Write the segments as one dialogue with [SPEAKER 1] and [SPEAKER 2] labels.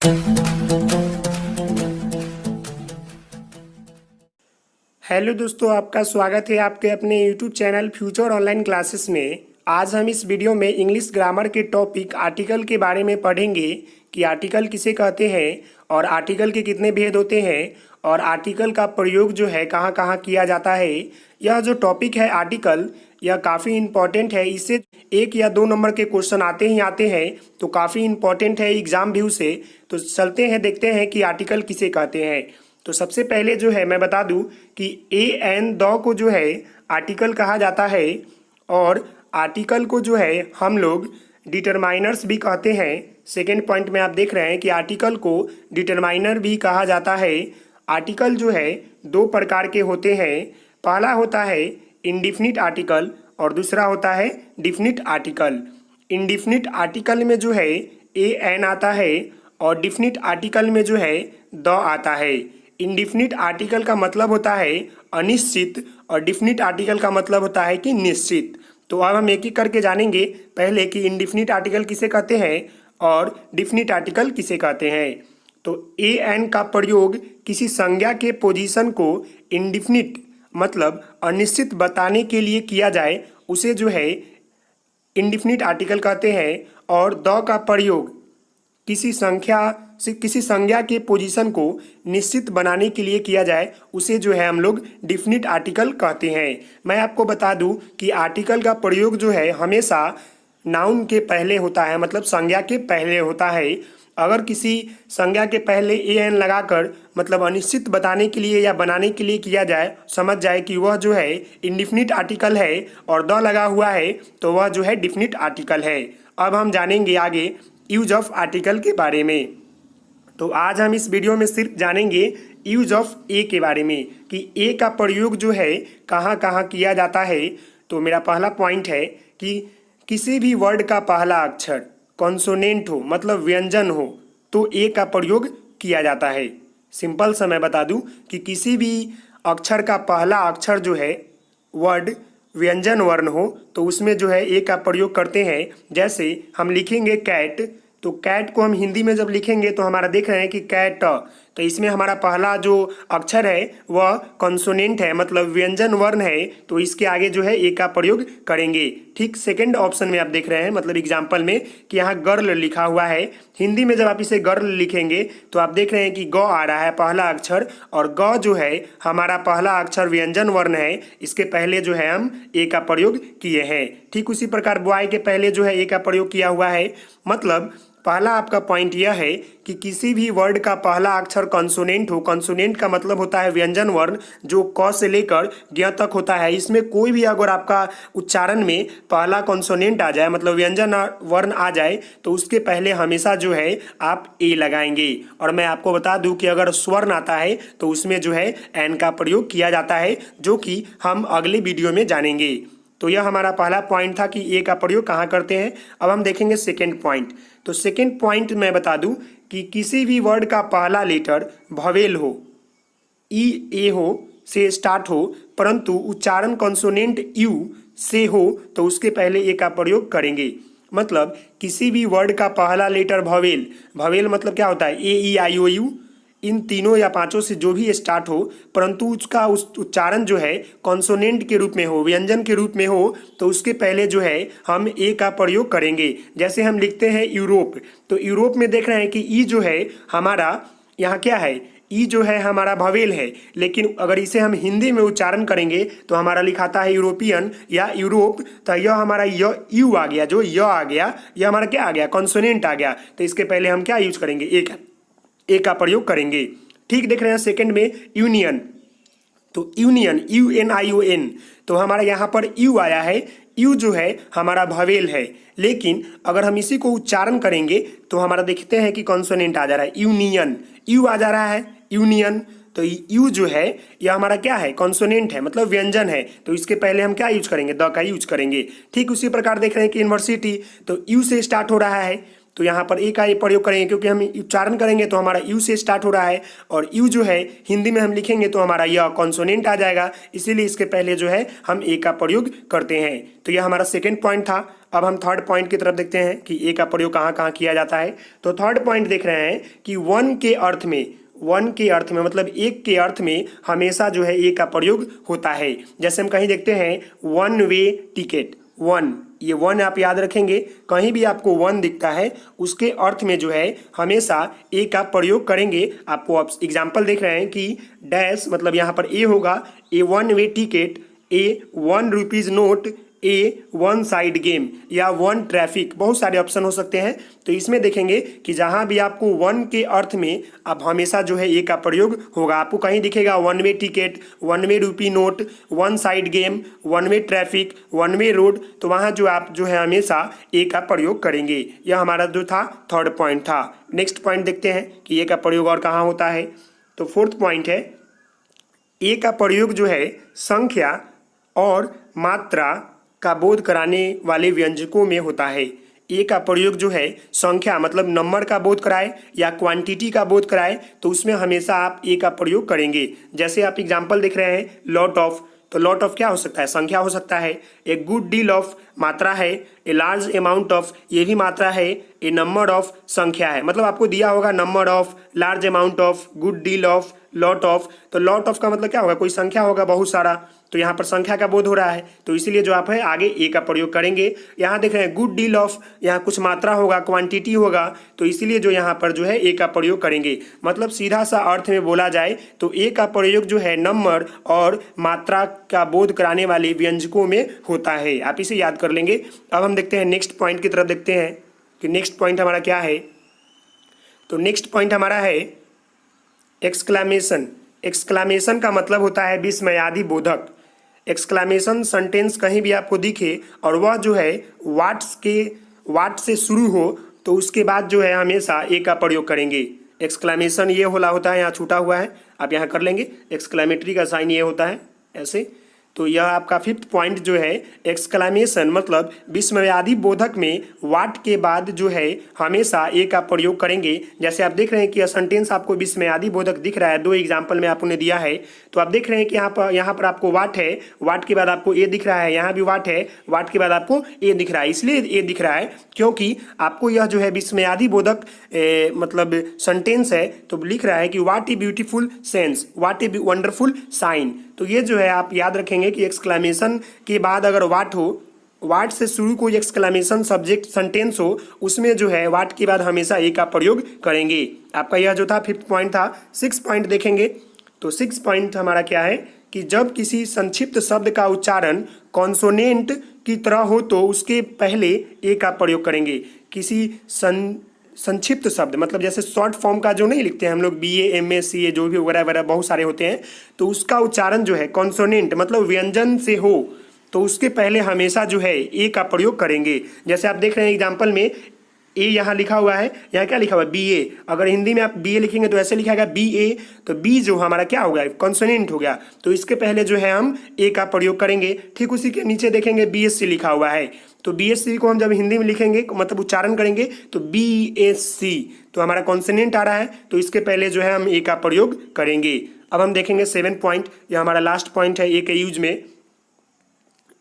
[SPEAKER 1] Hello दोस्तों, आपका स्वागत है आपके अपने YouTube channel future online classes में। आज हम इस वीडियो में इंग्लिश ग्रामर के टॉपिक आर्टिकल के बारे में पढ़ेंगे कि आर्टिकल किसे कहते हैं और आर्टिकल के कितने भेद होते हैं और आर्टिकल का प्रयोग जो है कहाँ कहाँ किया जाता है। यह जो टॉपिक है आर्टिकल, यह काफ़ी इम्पॉर्टेंट है। इससे 1 या 2 नंबर के क्वेश्चन आते ही आते हैं, तो काफ़ी इम्पॉर्टेंट है एग्जाम व्यू से। तो चलते हैं, देखते हैं कि आर्टिकल किसे कहते हैं। तो सबसे पहले जो है मैं बता दूं कि ए एन द को जो है आर्टिकल कहा जाता है, और आर्टिकल को जो है हम लोग डिटरमाइनर्स भी कहते हैं। सेकेंड पॉइंट में आप देख रहे हैं कि आर्टिकल को डिटरमाइनर भी कहा जाता है। आर्टिकल जो है 2 प्रकार के होते हैं। पहला होता है इंडिफिनिट आर्टिकल और दूसरा होता है डिफिनिट आर्टिकल। इंडिफिनिट आर्टिकल में जो है ए एन आता है और डिफिनिट आर्टिकल में जो है द आता है। इंडिफिनिट आर्टिकल का मतलब होता है अनिश्चित और डिफिनिट आर्टिकल का मतलब होता है कि निश्चित। तो अब हम एक एक करके जानेंगे, पहले कि इंडिफिनिट आर्टिकल किसे कहते हैं और डिफिनिट आर्टिकल किसे कहते हैं। तो ए एन का प्रयोग किसी संज्ञा के पोजीशन को इंडिफिनिट मतलब अनिश्चित बताने के लिए किया जाए, उसे जो है इंडिफिनिट आर्टिकल कहते हैं। और द का प्रयोग किसी संज्ञा के पोजीशन को निश्चित बनाने के लिए किया जाए, उसे जो है हम लोग डिफिनिट आर्टिकल कहते हैं। मैं आपको बता दूं कि आर्टिकल का प्रयोग जो है हमेशा नाउन के पहले होता है, मतलब संज्ञा के पहले होता है। अगर किसी संज्ञा के पहले ए एन लगाकर मतलब अनिश्चित बताने के लिए या बनाने के लिए किया जाए, समझ जाए कि वह जो है इंडिफिनिट आर्टिकल है और द लगा हुआ है, तो वह जो है डिफिनिट आर्टिकल है। अब हम जानेंगे आगे यूज ऑफ आर्टिकल के बारे में। तो आज हम इस वीडियो में सिर्फ जानेंगे यूज ऑफ ए के बारे में कि ए का प्रयोग जो है कहाँ कहाँ किया जाता है। तो मेरा पहला पॉइंट है कि किसी भी वर्ड का पहला अक्षर कॉन्सोनेंट हो, मतलब व्यंजन हो, तो ए का प्रयोग किया जाता है। सिंपल सा मैं बता दूं कि किसी भी अक्षर का पहला अक्षर जो है वर्ड व्यंजन वर्ण हो, तो उसमें जो है ए का प्रयोग करते हैं। जैसे हम लिखेंगे कैट, तो कैट को हम हिंदी में जब लिखेंगे तो हमारा देख रहे हैं कि कैट, तो इसमें हमारा पहला जो अक्षर है वह कॉन्सोनेंट है, मतलब व्यंजन वर्ण है, तो इसके आगे जो है ए का प्रयोग करेंगे। ठीक सेकंड ऑप्शन में आप देख रहे हैं, मतलब एग्जाम्पल में कि यहाँ गर्ल लिखा हुआ है। हिंदी में जब आप इसे गर्ल लिखेंगे तो आप देख रहे हैं कि ग आ रहा है पहला अक्षर, और ग जो है हमारा पहला अक्षर व्यंजन वर्ण है, इसके पहले जो है हम ए का प्रयोग किए हैं। ठीक उसी प्रकार बॉय के पहले जो है ए का प्रयोग किया हुआ है। मतलब पहला आपका पॉइंट यह है कि किसी भी वर्ड का पहला अक्षर कॉन्सोनेंट हो। कॉन्सोनेंट का मतलब होता है व्यंजन वर्ण जो क से लेकर ज्ञ तक होता है। इसमें कोई भी अगर आपका उच्चारण में पहला कॉन्सोनेंट आ जाए, मतलब व्यंजन वर्ण आ जाए, तो उसके पहले हमेशा जो है आप ए लगाएंगे। और मैं आपको बता दूं कि अगर स्वर्ण आता है तो उसमें जो है एन का प्रयोग किया जाता है, जो कि हम अगले वीडियो में जानेंगे। तो यह हमारा पहला पॉइंट था कि ए का प्रयोग कहाँ करते हैं। अब हम देखेंगे सेकेंड पॉइंट। तो सेकेंड पॉइंट मैं बता दूं कि किसी भी वर्ड का पहला लेटर भवेल हो, ई ए हो से स्टार्ट हो, परंतु उच्चारण कॉन्सोनेंट यू से हो, तो उसके पहले ए का प्रयोग करेंगे। मतलब किसी भी वर्ड का पहला लेटर भवेल, भवेल मतलब क्या होता है, ए ई आई ओ यू, इन तीनों या पांचों से जो भी स्टार्ट हो, परंतु उसका उच्चारण जो है कॉन्सोनेंट के रूप में हो, व्यंजन के रूप में हो, तो उसके पहले जो है हम ए का प्रयोग करेंगे। जैसे हम लिखते हैं यूरोप, तो यूरोप में देख रहे हैं कि ई जो है हमारा यहाँ क्या है, ई जो है हमारा भवेल है, लेकिन अगर इसे हम हिंदी में उच्चारण करेंगे तो हमारा लिखाता है यूरोपियन या यूरोप, तो यह हमारा यू आ गया, जो य आ गया, यह हमारा क्या आ गया, कॉन्सोनेंट आ गया। तो इसके पहले हम क्या यूज करेंगे, ए का प्रयोग करेंगे। ठीक देख रहे हैं सेकंड में यूनियन, तो union U N I O N, तो हमारा यहाँ पर यू आया है। यू जो है हमारा भवेल है, लेकिन अगर हम इसी को उच्चारण करेंगे तो हमारा देखते हैं कि कॉन्सोनेंट आ जा रहा है, यूनियन, यू आ जा रहा है यूनियन। तो यू जो है यह हमारा क्या है, कॉन्सोनेंट है, मतलब व्यंजन है, तो इसके पहले हम क्या यूज करेंगे, द का यूज करेंगे। ठीक उसी प्रकार देख रहे हैं कि यूनिवर्सिटी, तो यू से स्टार्ट हो रहा है, तो यहाँ पर ए का ये प्रयोग करेंगे, क्योंकि हम उच्चारण करेंगे तो हमारा यू से स्टार्ट हो रहा है, और यू जो है हिंदी में हम लिखेंगे तो हमारा यह कॉन्सोनेंट आ जाएगा, इसीलिए इसके पहले जो है हम ए का प्रयोग करते हैं। तो यह हमारा सेकेंड पॉइंट था। अब हम थर्ड पॉइंट की तरफ देखते हैं कि ए का प्रयोग कहाँ कहाँ किया जाता है। तो थर्ड पॉइंट देख रहे हैं कि वन के अर्थ में मतलब एक के अर्थ में हमेशा जो है ए का प्रयोग होता है। जैसे हम कहीं देखते हैं वन वे टिकट, वन, ये वन आप याद रखेंगे, कहीं भी आपको वन दिखता है उसके अर्थ में जो है हमेशा ए का प्रयोग करेंगे। आपको एग्जाम्पल देख रहे हैं कि डैश मतलब यहाँ पर ए होगा, ए वन वे टिकट, ए ₹1 नोट, ए वन साइड गेम या वन ट्रैफिक, बहुत सारे ऑप्शन हो सकते हैं। तो इसमें देखेंगे कि जहां भी आपको वन के अर्थ में अब हमेशा जो है ए का प्रयोग होगा। आपको कहीं दिखेगा one way ticket, one way ₹1 note, one side game, one way traffic, one way road, तो वहां जो आप जो है हमेशा ए का प्रयोग करेंगे। यह हमारा जो था थर्ड पॉइंट था। नेक्स्ट पॉइंट देखते हैं कि ए का प्रयोग और कहाँ होता है। तो फोर्थ पॉइंट है ए का प्रयोग जो है संख्या और मात्रा का बोध कराने वाले व्यंजकों में होता है। ए का प्रयोग जो है संख्या मतलब नंबर का बोध कराए या क्वांटिटी का बोध कराए तो उसमें हमेशा आप ए का प्रयोग करेंगे। जैसे आप एग्जांपल देख रहे हैं लॉट ऑफ, तो लॉट ऑफ क्या हो सकता है, संख्या हो सकता है। ए गुड डील ऑफ मात्रा है, ए लार्ज अमाउंट ऑफ ये भी मात्रा है, ए नंबर ऑफ संख्या है। मतलब आपको दिया होगा number of, large amount of, good deal of, lot of, तो लॉट ऑफ का मतलब क्या होगा, कोई संख्या होगा बहुत सारा, तो यहाँ पर संख्या का बोध हो रहा है, तो इसीलिए जो आप है आगे ए का प्रयोग करेंगे। यहाँ देख रहे हैं गुड डील ऑफ, यहाँ कुछ मात्रा होगा, क्वांटिटी होगा, तो इसीलिए जो यहाँ पर जो है ए का प्रयोग करेंगे। मतलब सीधा सा अर्थ में बोला जाए तो ए का प्रयोग जो है नंबर और मात्रा का बोध कराने वाले व्यंजकों में होता है। आप इसे याद कर लेंगे। अब हम देखते हैं नेक्स्ट पॉइंट की तरफ देखते हैं कि नेक्स्ट पॉइंट हमारा क्या है। तो नेक्स्ट पॉइंट हमारा है एक्सक्लामेशन। एक्सक्लामेशन का मतलब होता है विस्मयादि बोधक। एक्सक्लामेशन सेंटेंस कहीं भी आपको दिखे और वह जो है वाट से शुरू हो तो उसके बाद जो है हमेशा ए का प्रयोग करेंगे। एक्सक्लामेशन ये होता है, यहाँ छूटा हुआ है, आप यहाँ कर लेंगे। एक्सक्लामेटरी का साइन ये होता है ऐसे। तो यह आपका फिफ्थ पॉइंट जो है एक्सक्लामेशन मतलब विस्मयादि बोधक में वाट के बाद जो है हमेशा ए का प्रयोग करेंगे। जैसे आप देख रहे हैं कि यह सेंटेंस आपको विस्मयादि बोधक दिख रहा है, दो एग्जाम्पल में आपने दिया है। तो आप देख रहे हैं कि यहाँ पर आपको वाट है, वाट के बाद आपको ए दिख रहा है, यहाँ भी वाट है, वाट के बाद आपको ए दिख रहा है। इसलिए ए दिख रहा है क्योंकि आपको यह जो है विस्मयादि बोधक मतलब सेंटेंस है, तो लिख रहा है कि what a beautiful sense, what a wonderful sign. तो ये जो है आप याद रखेंगे कि एक्सक्लामेशन के बाद अगर वाट हो, वाट से शुरू कोई एक्सक्लामेशन सब्जेक्ट सेंटेंस हो, उसमें जो है वाट के बाद हमेशा ए का प्रयोग करेंगे। आपका यह जो था फिफ्थ पॉइंट था। सिक्स पॉइंट देखेंगे तो सिक्स पॉइंट हमारा क्या है कि जब किसी संक्षिप्त शब्द का उच्चारण कॉन्सोनेंट की तरह हो तो उसके पहले ए का प्रयोग करेंगे। किसी संक्षिप्त शब्द मतलब जैसे शॉर्ट फॉर्म का जो नहीं लिखते हैं हम लोग, BA MA CA जो भी वगैरह वगैरह बहुत सारे होते हैं, तो उसका उच्चारण जो है कॉन्सोनेंट मतलब व्यंजन से हो तो उसके पहले हमेशा जो है ए का प्रयोग करेंगे। जैसे आप देख रहे हैं एग्जाम्पल में ए यहाँ लिखा हुआ है, यहाँ क्या लिखा हुआ है BA। अगर हिंदी में आप BA लिखेंगे तो ऐसे लिखा गया BA, तो बी जो हमारा क्या हो गया कॉन्सोनेंट हो गया, तो इसके पहले जो है हम ए का प्रयोग करेंगे। ठीक उसी के नीचे देखेंगे BSC लिखा हुआ है, तो BSC को हम जब हिंदी में लिखेंगे मतलब उच्चारण करेंगे तो BSC, तो हमारा कॉन्सोनेंट आ रहा है, तो इसके पहले जो है हम ए का प्रयोग करेंगे। अब हम देखेंगे 7 पॉइंट, यह हमारा लास्ट पॉइंट है ए के यूज में।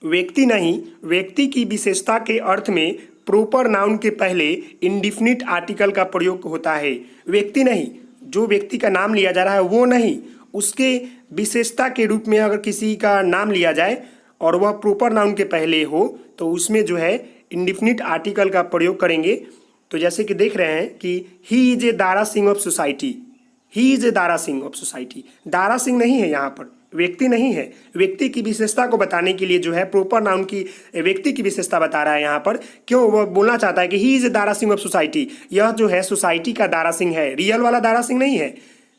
[SPEAKER 1] व्यक्ति नहीं, व्यक्ति की विशेषता के अर्थ में प्रॉपर नाउन के पहले इंडिफिनिट आर्टिकल का प्रयोग होता है। व्यक्ति नहीं, जो व्यक्ति का नाम लिया जा रहा है वो नहीं, उसके विशेषता के रूप में अगर किसी का नाम लिया जाए और वह प्रॉपर नाउन के पहले हो तो उसमें जो है इंडिफिनिट आर्टिकल का प्रयोग करेंगे। तो जैसे कि देख रहे हैं कि he is a Dara Singh of society, he is a Dara Singh of society, Dara Singh नहीं है, यहाँ पर व्यक्ति नहीं है। व्यक्ति की विशेषता को बताने के लिए जो है प्रॉपर नाउन की व्यक्ति की विशेषता बता रहा है यहाँ पर। क्यों वो बोलना चाहता है कि he is a Dara Singh of society, यह जो है सोसाइटी का दारा सिंह है, रियल वाला दारा सिंह नहीं है,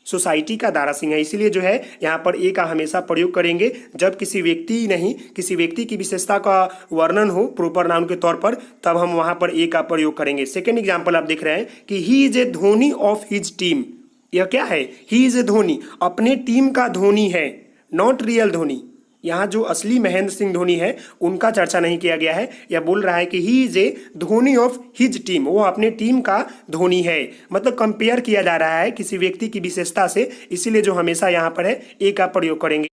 [SPEAKER 1] सोसाइटी का दारा सिंह है। इसीलिए जो है यहाँ पर ए का हमेशा प्रयोग करेंगे जब किसी व्यक्ति नहीं, किसी व्यक्ति की विशेषता का वर्णन हो प्रॉपर नाउन के तौर पर, तब हम वहाँ पर ए का प्रयोग करेंगे। सेकेंड एग्जाम्पल आप देख रहे हैं कि he is a Dhoni of his team. यह क्या है, ही इज ए धोनी, अपने टीम का धोनी है, नॉट रियल धोनी, यहाँ जो असली महेंद्र सिंह धोनी है उनका चर्चा नहीं किया गया है। यह बोल रहा है कि he is a Dhoni of his team, वो अपने टीम का धोनी है। मतलब कंपेयर किया जा रहा है किसी व्यक्ति की विशेषता से, इसीलिए जो हमेशा यहाँ पर है ए का प्रयोग करेंगे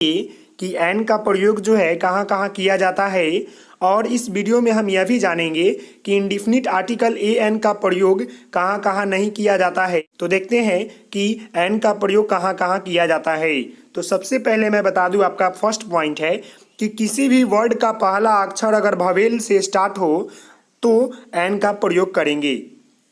[SPEAKER 1] कि एन का प्रयोग जो है कहाँ कहाँ किया जाता है। और इस वीडियो में हम यह भी जानेंगे कि इंडिफिनिट आर्टिकल ए एन का प्रयोग कहाँ कहाँ नहीं किया जाता है। तो देखते हैं कि एन का प्रयोग कहाँ कहाँ किया जाता है। तो सबसे पहले मैं बता दूं, आपका फर्स्ट पॉइंट है कि किसी भी वर्ड का पहला अक्षर अगर ववेल से स्टार्ट हो तो एन का प्रयोग करेंगे।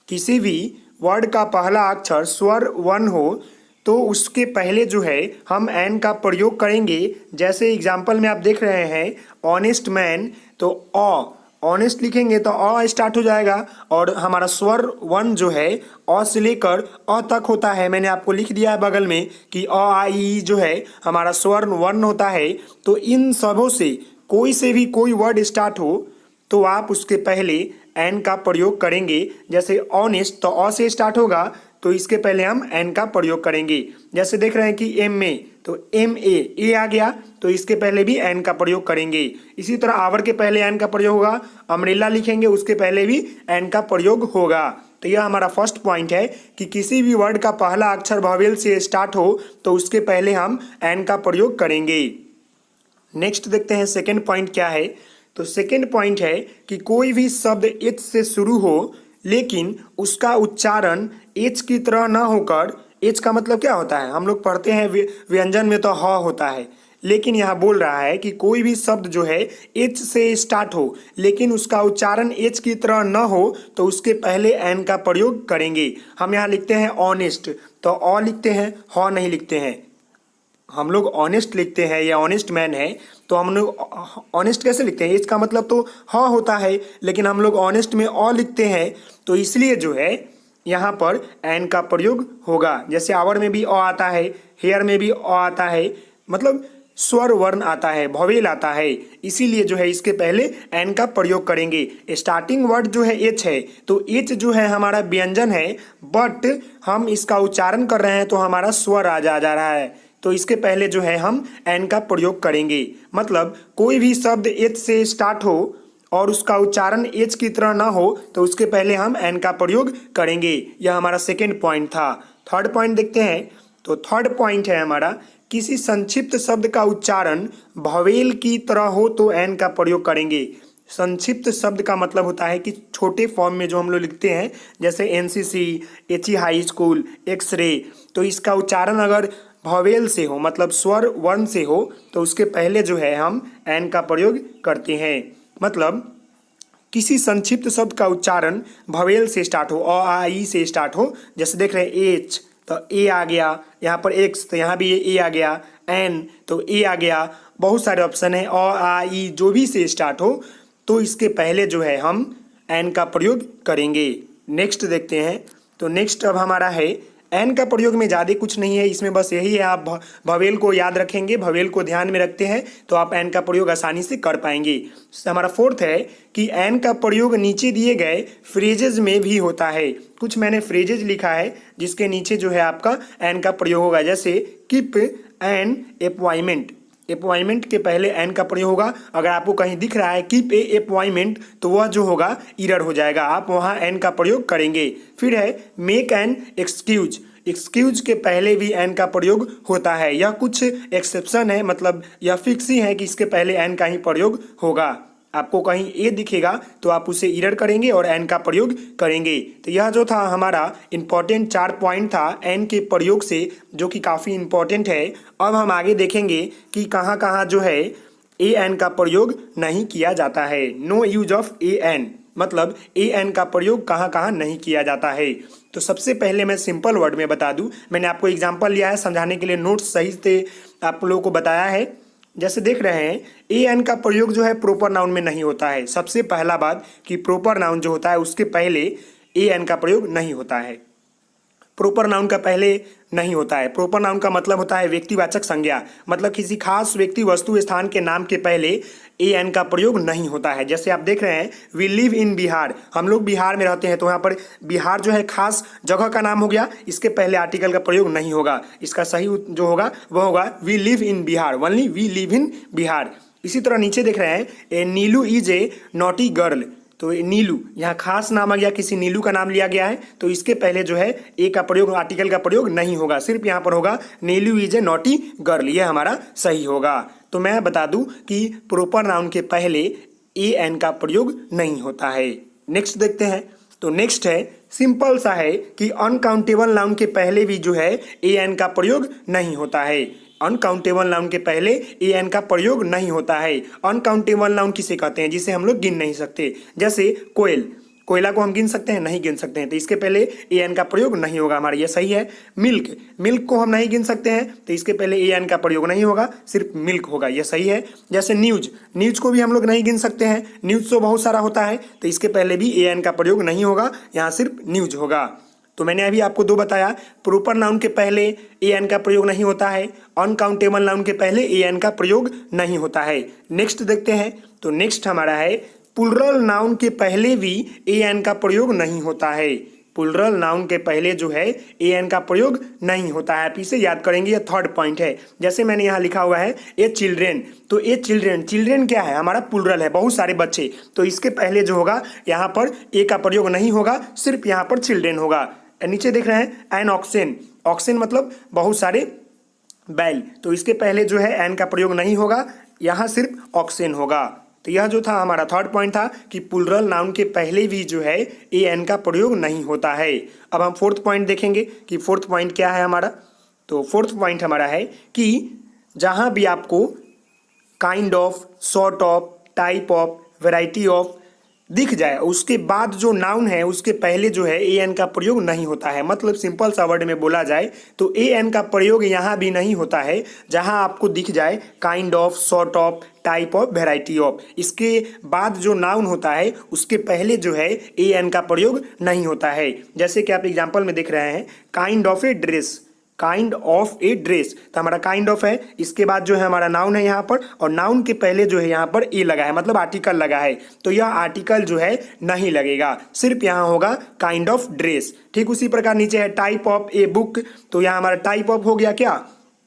[SPEAKER 1] किसी भी वर्ड का पहला अक्षर स्वर वर्ण हो तो उसके पहले जो है हम एन का प्रयोग करेंगे। जैसे एग्जाम्पल में आप देख रहे हैं ऑनेस्ट मैन, तो ऑनेस्ट लिखेंगे तो स्टार्ट हो जाएगा और हमारा स्वर वन जो है से लेकर तक होता है। मैंने आपको लिख दिया है बगल में कि आ ई जो है हमारा स्वर वन होता है। तो इन सबों से कोई से भी कोई वर्ड स्टार्ट हो तो आप उसके पहले एन का प्रयोग करेंगे। जैसे ऑनेस्ट तो से स्टार्ट होगा तो इसके पहले हम एन का प्रयोग करेंगे। जैसे देख रहे हैं कि एम ए, तो एम ए आ गया तो इसके पहले भी एन का प्रयोग करेंगे। इसी तरह आवर के पहले एन का प्रयोग होगा, अम्ब्रेला लिखेंगे उसके पहले भी एन का प्रयोग होगा। तो यह हमारा फर्स्ट पॉइंट है कि किसी भी वर्ड का पहला अक्षर ववेल से स्टार्ट हो तो उसके पहले हम एन का प्रयोग करेंगे। नेक्स्ट देखते हैं सेकेंड पॉइंट क्या है। तो सेकेंड पॉइंट है कि कोई भी शब्द एच से शुरू हो लेकिन उसका उच्चारण एच की तरह ना होकर, एच का मतलब क्या होता है, हम लोग पढ़ते हैं व्यंजन में तो ह होता है, लेकिन यहाँ बोल रहा है कि कोई भी शब्द जो है एच से स्टार्ट हो लेकिन उसका उच्चारण एच की तरह न हो तो उसके पहले एन का प्रयोग करेंगे। हम यहाँ लिखते हैं ऑनेस्ट तो लिखते हैं, ह नहीं लिखते हैं। हम लोग ऑनेस्ट लिखते हैं या ऑनेस्ट मैन है तो हम लोग ऑनेस्ट कैसे लिखते हैं, इसका मतलब तो हाँ होता है, लेकिन हम लोग ऑनेस्ट में लिखते हैं तो इसलिए जो है यहाँ पर एन का प्रयोग होगा। जैसे आवर में भी आता है, हेयर में भी आता है, मतलब स्वर वर्ण आता है, ववेल आता है, इसीलिए जो है इसके पहले एन का प्रयोग करेंगे। स्टार्टिंग वर्ड जो है एच है तो एच जो है हमारा व्यंजन है, बट हम इसका उच्चारण कर रहे हैं तो हमारा स्वर जा रहा है, तो इसके पहले जो है हम एन का प्रयोग करेंगे। मतलब कोई भी शब्द एच से स्टार्ट हो और उसका उच्चारण एच की तरह ना हो तो उसके पहले हम एन का प्रयोग करेंगे। यह हमारा सेकेंड पॉइंट था। थर्ड पॉइंट देखते हैं। तो थर्ड पॉइंट है हमारा, किसी संक्षिप्त शब्द का उच्चारण ववेल की तरह हो तो एन का प्रयोग करेंगे। संक्षिप्त शब्द का मतलब होता है कि छोटे फॉर्म में जो हम लोग लिखते हैं, जैसे NCC, H E high school, x ray, तो इसका उच्चारण अगर ववेल से हो मतलब स्वर वर्ण से हो तो उसके पहले जो है हम एन का प्रयोग करते हैं। मतलब किसी संक्षिप्त शब्द का उच्चारण ववेल से स्टार्ट हो, आ ई से स्टार्ट हो। जैसे देख रहे हैं एच तो ए आ गया, यहाँ पर एक्स तो यहाँ भी ए आ गया, एन तो ए आ गया, बहुत सारे ऑप्शन है, आ ई जो भी से स्टार्ट हो तो इसके पहले जो है हम एन का प्रयोग करेंगे। नेक्स्ट देखते हैं। तो नेक्स्ट अब हमारा है एन का प्रयोग में ज़्यादा कुछ नहीं है, इसमें बस यही है, आप ववेल को याद रखेंगे, ववेल को ध्यान में रखते हैं तो आप एन का प्रयोग आसानी से कर पाएंगे। हमारा फोर्थ है कि एन का प्रयोग नीचे दिए गए फ्रेजेज में भी होता है। कुछ मैंने फ्रेजेज लिखा है जिसके नीचे जो है आपका एन का प्रयोग होगा। जैसे कीप एन अपॉइंटमेंट, अपॉइंटमेंट के पहले एन का प्रयोग होगा। अगर आपको कहीं दिख रहा है कीप ए अपॉइंटमेंट तो वह जो होगा इरर हो जाएगा, आप वहाँ एन का प्रयोग करेंगे। फिर है मेक एन एक्सक्यूज, एक्सक्यूज के पहले भी एन का प्रयोग होता है। यह कुछ एक्सेप्शन है, मतलब यह फिक्स ही है कि इसके पहले एन का ही प्रयोग होगा। आपको कहीं ए दिखेगा तो आप उसे इरर करेंगे और एन का प्रयोग करेंगे। तो यह जो था हमारा इंपॉर्टेंट 4 पॉइंट था एन के प्रयोग से, जो कि काफ़ी इंपॉर्टेंट है। अब हम आगे देखेंगे कि कहाँ कहाँ जो है ए एन का प्रयोग नहीं किया जाता है। No use of A N, मतलब ए एन का प्रयोग कहाँ कहाँ नहीं किया जाता है। तो सबसे पहले मैं सिंपल वर्ड में बता दूं, मैंने आपको एग्जांपल लिया है समझाने के लिए, नोट्स सही से आप लोगों को बताया है। जैसे देख रहे हैं ए एन का प्रयोग जो है प्रॉपर नाउन में नहीं होता है। सबसे पहला बात कि प्रॉपर नाउन जो होता है उसके पहले ए एन का प्रयोग नहीं होता है। प्रोपर नाउन का पहले नहीं होता है। प्रोपर नाउन का मतलब होता है व्यक्तिवाचक संज्ञा, मतलब किसी खास व्यक्ति वस्तु स्थान के नाम के पहले ए एन का प्रयोग नहीं होता है। जैसे आप देख रहे हैं वी लिव इन बिहार, हम लोग बिहार में रहते हैं, तो यहाँ पर बिहार जो है खास जगह का नाम हो गया, इसके पहले आर्टिकल का प्रयोग नहीं होगा। इसका सही जो होगा वह होगा we live in Bihar, only we live in Bihar. इसी तरह नीचे देख रहे हैं a Neelu is a naughty girl, तो नीलू यहाँ खास नाम आ गया, किसी नीलू का नाम लिया गया है, तो इसके पहले जो है ए का प्रयोग, आर्टिकल का प्रयोग नहीं होगा, सिर्फ यहाँ पर होगा नीलू इज ए नॉटी गर्ल, ये हमारा सही होगा। तो मैं बता दूं कि प्रोपर नाउन के पहले ए एन का प्रयोग नहीं होता है। नेक्स्ट देखते हैं, तो नेक्स्ट है सिंपल सा है कि अनकाउंटेबल नाउन के पहले भी जो है ए एन का प्रयोग नहीं होता है। अनकाउंटेबल नाउन के पहले ए एन का प्रयोग नहीं होता है। अनकाउंटेबल नाउन किसे कहते हैं? जिसे हम लोग गिन नहीं सकते। जैसे कोयल, कोयला को हम गिन सकते हैं? नहीं गिन सकते हैं, तो इसके पहले ए एन का प्रयोग नहीं होगा हमारा, ये सही है। मिल्क, मिल्क को हम नहीं गिन सकते हैं, तो इसके पहले ए एन का प्रयोग नहीं होगा, सिर्फ मिल्क होगा, ये सही है। जैसे न्यूज, न्यूज को भी हम लोग नहीं गिन सकते हैं, न्यूज तो बहुत सारा होता है, तो इसके पहले भी ए एन का प्रयोग नहीं होगा, यहाँ सिर्फ न्यूज होगा। तो मैंने अभी आपको दो बताया, प्रोपर नाउन के पहले ए एन का प्रयोग नहीं होता है, अनकाउंटेबल नाउन के पहले ए एन का प्रयोग नहीं होता है। नेक्स्ट देखते हैं, तो नेक्स्ट हमारा है प्लुरल नाउन के पहले भी ए एन का प्रयोग नहीं होता है। प्लुरल नाउन के पहले जो है ए एन का प्रयोग नहीं होता है। आप इसे याद करेंगे, ये थर्ड पॉइंट है। जैसे मैंने यहाँ लिखा हुआ है ए चिल्ड्रेन, तो ए चिल्ड्रेन, चिल्ड्रेन क्या है? हमारा प्लुरल है, बहुत सारे बच्चे, तो इसके पहले जो होगा यहाँ पर ए का प्रयोग नहीं होगा, सिर्फ यहाँ पर चिल्ड्रेन होगा। नीचे देख रहे हैं एन ऑक्सेन, ऑक्सेन मतलब बहुत सारे बैल, तो इसके पहले जो है एन का प्रयोग नहीं होगा, यहाँ सिर्फ ऑक्सेन होगा। तो यह जो था हमारा थर्ड पॉइंट था कि प्लुरल नाउन के पहले भी जो है ए एन का प्रयोग नहीं होता है। अब हम फोर्थ पॉइंट देखेंगे कि फोर्थ पॉइंट क्या है हमारा। तो फोर्थ पॉइंट हमारा है कि जहाँ भी आपको kind of, sort of, type of, variety of दिख जाए, उसके बाद जो नाउन है उसके पहले जो है ए एन का प्रयोग नहीं होता है। मतलब सिंपल सा वर्ड में बोला जाए तो ए एन का प्रयोग यहाँ भी नहीं होता है, जहाँ आपको दिख जाए kind of, sort of, type of, variety of, इसके बाद जो नाउन होता है उसके पहले जो है ए एन का प्रयोग नहीं होता है। जैसे कि आप एग्जाम्पल में देख रहे हैं kind of a dress, kind of a dress, तो हमारा काइंड ऑफ है, इसके बाद जो है हमारा नाउन है यहाँ पर, और नाउन के पहले जो है यहाँ पर ए लगा है, मतलब आर्टिकल लगा है, तो यह आर्टिकल जो है नहीं लगेगा, सिर्फ यहाँ होगा काइंड ऑफ ड्रेस। ठीक उसी प्रकार नीचे है टाइप ऑफ ए बुक, तो यहाँ हमारा टाइप ऑफ हो गया क्या,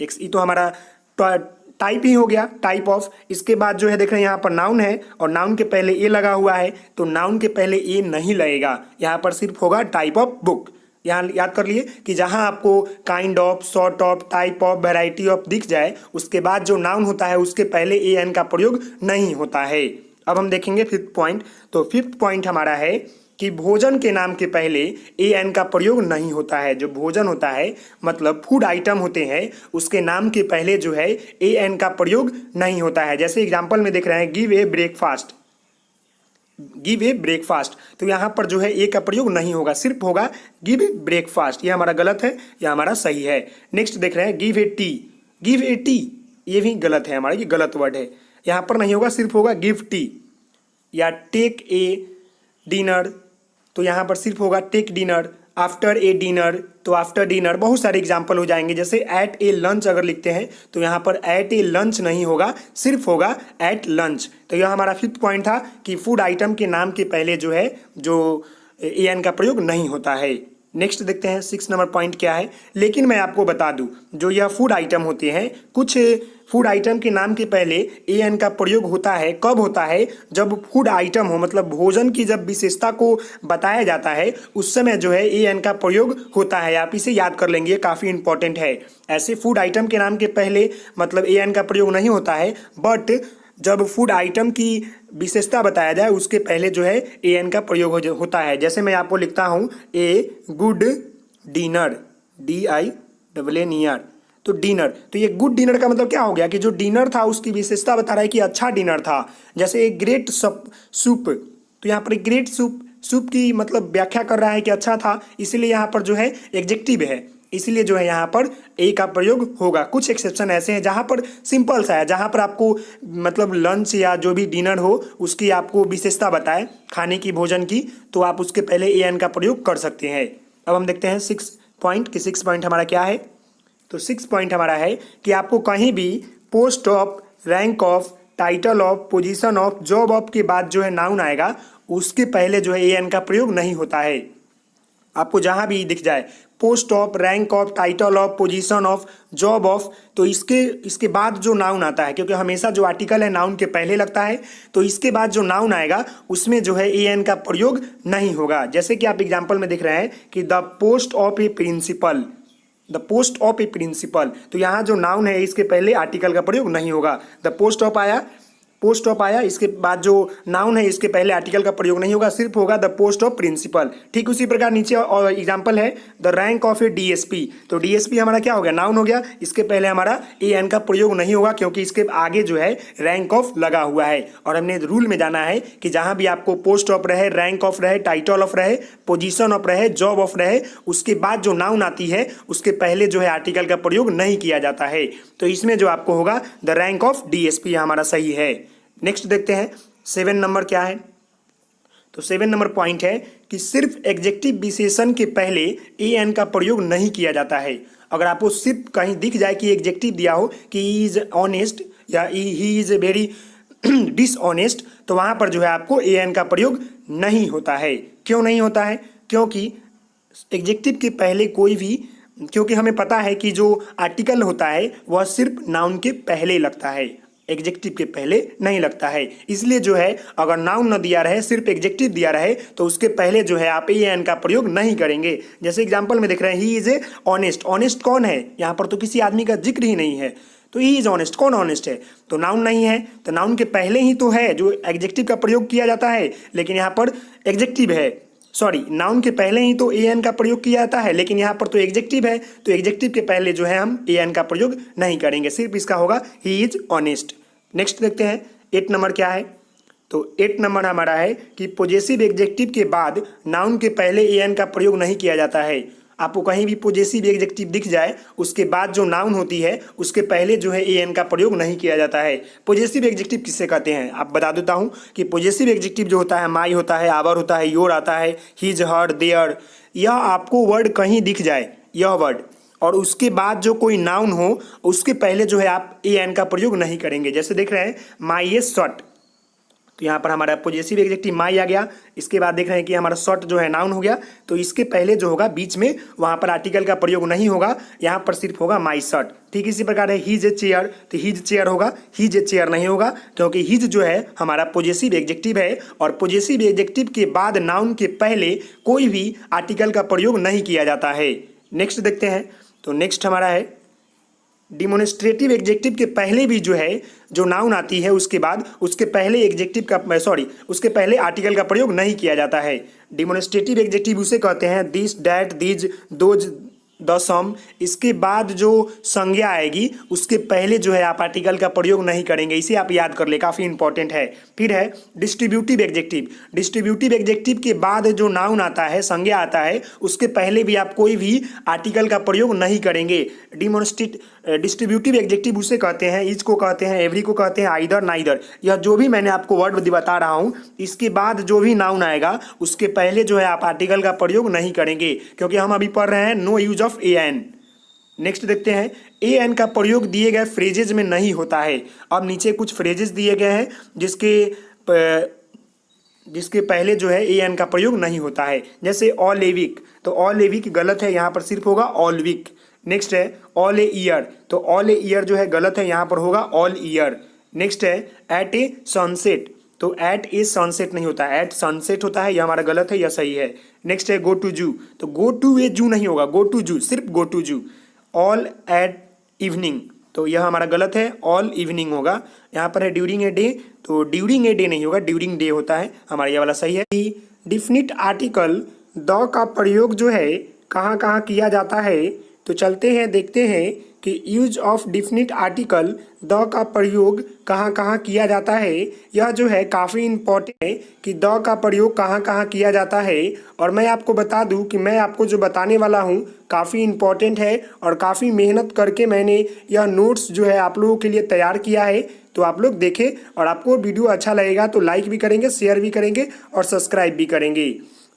[SPEAKER 1] ये तो हमारा टाइप ही हो गया, टाइप ऑफ। इसके बाद जो है देख रहे हैं यहाँ पर नाउन है और नाउन के पहले ए लगा हुआ है, तो नाउन के पहले ए नहीं लगेगा, यहाँ पर सिर्फ होगा टाइप ऑफ बुक। यहाँ याद कर लिए कि जहाँ आपको kind of, sort of, type of, variety of दिख जाए, उसके बाद जो नाउन होता है उसके पहले ए एन का प्रयोग नहीं होता है। अब हम देखेंगे फिफ्थ पॉइंट। तो फिफ्थ पॉइंट हमारा है कि भोजन के नाम के पहले ए एन का प्रयोग नहीं होता है। जो भोजन होता है मतलब फूड आइटम होते हैं, उसके नाम के पहले जो है ए एन का प्रयोग नहीं होता है। जैसे एग्जाम्पल में देख रहे हैं give a breakfast, give a breakfast, तो यहाँ पर जो है ए का प्रयोग नहीं होगा, सिर्फ होगा गिव ए ब्रेकफास्ट। ये हमारा गलत है, यह हमारा सही है। नेक्स्ट देख रहे हैं give A T, give A T, ये भी गलत है हमारा, ये गलत वर्ड है, यहाँ पर नहीं होगा, सिर्फ होगा गिव टी। या टेक ए डिनर, तो यहाँ पर सिर्फ होगा take dinner. After a dinner, तो आफ्टर डिनर बहुत सारे एग्जाम्पल हो जाएंगे। जैसे एट ए लंच अगर लिखते हैं तो यहाँ पर एट ए लंच नहीं होगा, सिर्फ होगा एट लंच। तो यह हमारा फिफ्थ पॉइंट था कि फूड आइटम के नाम के पहले जो है जो ए एन का प्रयोग नहीं होता है। नेक्स्ट देखते हैं 6 नंबर पॉइंट क्या है। लेकिन मैं आपको बता दूं, जो यह फूड आइटम होते हैं, कुछ फूड आइटम के नाम के पहले ए एन का प्रयोग होता है। कब होता है? जब फूड आइटम हो, मतलब भोजन की जब विशेषता को बताया जाता है उस समय जो है ए एन का प्रयोग होता है। आप इसे याद कर लेंगे, काफ़ी इंपॉर्टेंट है। ऐसे फूड आइटम के नाम के पहले मतलब ए एन का प्रयोग नहीं होता है, बट जब फूड आइटम की विशेषता बताया जाए उसके पहले जो है ए एन का प्रयोग होता है। जैसे मैं आपको लिखता हूँ ए गुड डिनर, DINNER, तो डिनर, तो ये गुड डिनर का मतलब क्या हो गया कि जो डिनर था उसकी विशेषता बता रहा है कि अच्छा डिनर था। जैसे एक ग्रेट सूप, तो यहाँ पर एक ग्रेट सूप की मतलब व्याख्या कर रहा है कि अच्छा था, इसीलिए यहाँ पर जो है एडजेक्टिव है, इसलिए जो है यहाँ पर ए का प्रयोग होगा। कुछ एक्सेप्शन ऐसे हैं जहाँ पर सिंपल सा है, जहाँ पर आपको मतलब लंच या जो भी डिनर हो उसकी आपको विशेषता बताए खाने की, भोजन की, तो आप उसके पहले ए एन का प्रयोग कर सकते हैं। अब हम देखते हैं पॉइंट कि 6 पॉइंट हमारा क्या है। तो 6 पॉइंट हमारा है कि आपको कहीं भी post of, rank of, title of, position of, job of के बाद जो है नाउन आएगा उसके पहले जो है ए एन का प्रयोग नहीं होता है। आपको जहां भी दिख जाए post of, rank of, title of, position of, job of, तो इसके बाद जो नाउन आता है, क्योंकि हमेशा जो आर्टिकल है नाउन के पहले लगता है, तो इसके बाद जो नाउन आएगा उसमें जो है ए एन का प्रयोग नहीं होगा। जैसे कि आप एग्जाम्पल में दिख रहे हैं कि the post of a principal, the post of a principal, तो यहाँ जो नाउन है इसके पहले आर्टिकल का प्रयोग नहीं होगा। द पोस्ट ऑफ आया, पोस्ट ऑफ आया, इसके बाद जो नाउन है इसके पहले आर्टिकल का प्रयोग नहीं होगा, सिर्फ होगा द पोस्ट ऑफ प्रिंसिपल। ठीक उसी प्रकार नीचे और एग्जांपल है the rank of A DSP, तो डीएसपी हमारा क्या हो गया, नाउन हो गया, इसके पहले हमारा ए एन का प्रयोग नहीं होगा क्योंकि इसके आगे जो है रैंक ऑफ लगा हुआ है। और हमने रूल में जाना है कि जहां भी आपको पोस्ट ऑफ रहे, रैंक ऑफ रहे, टाइटल ऑफ रहे, पोजीशन ऑफ रहे, जॉब ऑफ रहे, उसके बाद जो नाउन आती है उसके पहले जो है आर्टिकल का प्रयोग नहीं किया जाता है। तो इसमें जो आपको होगा द रैंक ऑफ डीएसपी हमारा सही है। नेक्स्ट देखते हैं 7 नंबर क्या है। तो 7 नंबर पॉइंट है कि सिर्फ एग्जेक्टिव विशेषण के पहले ए एन का प्रयोग नहीं किया जाता है। अगर आपको सिर्फ कहीं दिख जाए कि एग्जेक्टिव दिया हो कि ही इज ऑनेस्ट या ही इज वेरी डिसऑनेस्ट, तो वहां पर जो है आपको ए एन का प्रयोग नहीं होता है। क्यों नहीं होता है? क्योंकि एग्जेक्टिव के पहले कोई भी, क्योंकि हमें पता है कि जो आर्टिकल होता है वह सिर्फ नाउन के पहले लगता है, एग्जेक्टिव के पहले नहीं लगता है। इसलिए जो है अगर नाउन न दिया रहे, सिर्फ एग्जेक्टिव दिया रहे, तो उसके पहले जो है आप ए एन का प्रयोग नहीं करेंगे। जैसे एग्जांपल में देख रहे हैं he is a honest, honest कौन है? यहाँ पर तो किसी आदमी का जिक्र ही नहीं है, तो ही इज ऑनेस्ट, कौन ऑनेस्ट है? तो नाउन नहीं है, तो नाउन के पहले ही तो है जो एग्जेक्टिव का प्रयोग किया जाता है, लेकिन यहाँ पर एग्जेक्टिव है, सॉरी नाउन के पहले ही तो ए एन का प्रयोग किया जाता है, लेकिन यहाँ पर तो एग्जेक्टिव है, तो एग्जेक्टिव के पहले जो है हम ए एन का प्रयोग नहीं करेंगे, सिर्फ इसका होगा ही इज ऑनेस्ट। नेक्स्ट देखते हैं 8 नंबर क्या है। तो 8 नंबर हमारा है कि पॉजेसिव एग्जेक्टिव के बाद नाउन के पहले ए एन का प्रयोग नहीं किया जाता है। आपको कहीं भी पॉजेसिव एग्जेक्टिव दिख जाए उसके बाद जो नाउन होती है उसके पहले जो है ए एन का प्रयोग नहीं किया जाता है। पॉजेसिव एग्जेक्टिव किससे कहते हैं आप बता देता हूँ कि पॉजेसिव एग्जेक्टिव जो होता है माई होता है, आवर होता है, योर आता है, हिज, हर, देयर, यह आपको वर्ड कहीं दिख जाए, यह वर्ड, और उसके बाद जो कोई नाउन हो उसके पहले जो है आप ए एन का प्रयोग नहीं करेंगे। जैसे देख रहे हैं माई ए शर्ट, तो यहाँ पर हमारा पॉजेसिव एग्जेक्टिव माई आ गया, इसके बाद देख रहे हैं कि हमारा शर्ट जो है नाउन हो गया, तो इसके पहले जो होगा बीच में वहाँ पर आर्टिकल का प्रयोग नहीं होगा, यहाँ पर सिर्फ होगा माई शर्ट। ठीक इसी प्रकार है हिज ए चेयर, तो हिज चेयर होगा, हिज ए चेयर नहीं होगा, क्योंकि हिज जो है हमारा पॉजेसिव एग्जेक्टिव है और पॉजेसिव एग्जेक्टिव के बाद नाउन के पहले कोई भी आर्टिकल का प्रयोग नहीं किया जाता है। नेक्स्ट देखते हैं, तो नेक्स्ट हमारा है डिमोन्स्ट्रेटिव एग्जेक्टिव के पहले भी जो है जो नाउन आती है उसके बाद उसके पहले एग्जेक्टिव का उसके पहले आर्टिकल का प्रयोग नहीं किया जाता है। डिमोन्स्ट्रेटिव एग्जेक्टिव उसे कहते हैं this, that, these, those, the, some, इसके बाद जो संज्ञा आएगी उसके पहले जो है आप आर्टिकल का प्रयोग नहीं करेंगे, इसे आप याद कर ले, काफ़ी इंपॉर्टेंट है। फिर है डिस्ट्रीब्यूटिव एग्जेक्टिव, डिस्ट्रीब्यूटिव एग्जेक्टिव के बाद जो नाउन आता है, संज्ञा आता है, उसके पहले भी आप कोई भी आर्टिकल का प्रयोग नहीं करेंगे। डिस्ट्रीब्यूटिव एग्जेक्टिव उसे कहते हैं, इज को कहते हैं, एवरी को कहते हैं, आइदर, नाइदर, यह जो भी मैंने आपको वर्ड बता रहा हूँ इसके बाद जो भी नाउन आएगा उसके पहले जो है आप आर्टिकल का प्रयोग नहीं करेंगे, क्योंकि हम अभी पढ़ रहे हैं no use of A N. Next देखते हैं ए एन का प्रयोग दिए गए फ्रेजेज में नहीं होता है। अब नीचे कुछ फ्रेजेज दिए गए हैं जिसके पहले जो है ए एन का प्रयोग नहीं होता है। जैसे ऑल ए वीक, तो ऑल ए वीक गलत है, यहाँ पर सिर्फ होगा ऑल वीक। नेक्स्ट है ऑल ए ईयर, तो ऑल ए ईयर जो है गलत है, यहाँ पर होगा ऑल ईयर। नेक्स्ट है एट ए सनसेट, तो एट ए सनसेट नहीं होता है, एट सनसेट होता है, यह हमारा गलत है, यह सही है। नेक्स्ट है गो टू जू, तो गो टू ए जू नहीं होगा, गो टू जू, सिर्फ गो टू जू। ऑल एट इवनिंग, तो यह हमारा गलत है, ऑल इवनिंग होगा। यहाँ पर है ड्यूरिंग ए डे, तो ड्यूरिंग ए डे नहीं होगा, ड्यूरिंग डे होता है, हमारा यह वाला सही है। डिफिनिट आर्टिकल द का प्रयोग जो है कहाँ कहाँ किया जाता है, तो चलते हैं देखते हैं कि use of definite article the का प्रयोग कहाँ कहाँ किया जाता है। यह जो है काफ़ी इम्पोर्टेंट है कि द का प्रयोग कहाँ कहाँ किया जाता है। और मैं आपको बता दूं कि मैं आपको जो बताने वाला हूँ काफ़ी इम्पोर्टेंट है और काफ़ी मेहनत करके मैंने यह नोट्स जो है आप लोगों के लिए तैयार किया है, तो आप लोग देखें और आपको वीडियो अच्छा लगेगा तो लाइक भी करेंगे, शेयर भी करेंगे और सब्सक्राइब भी करेंगे।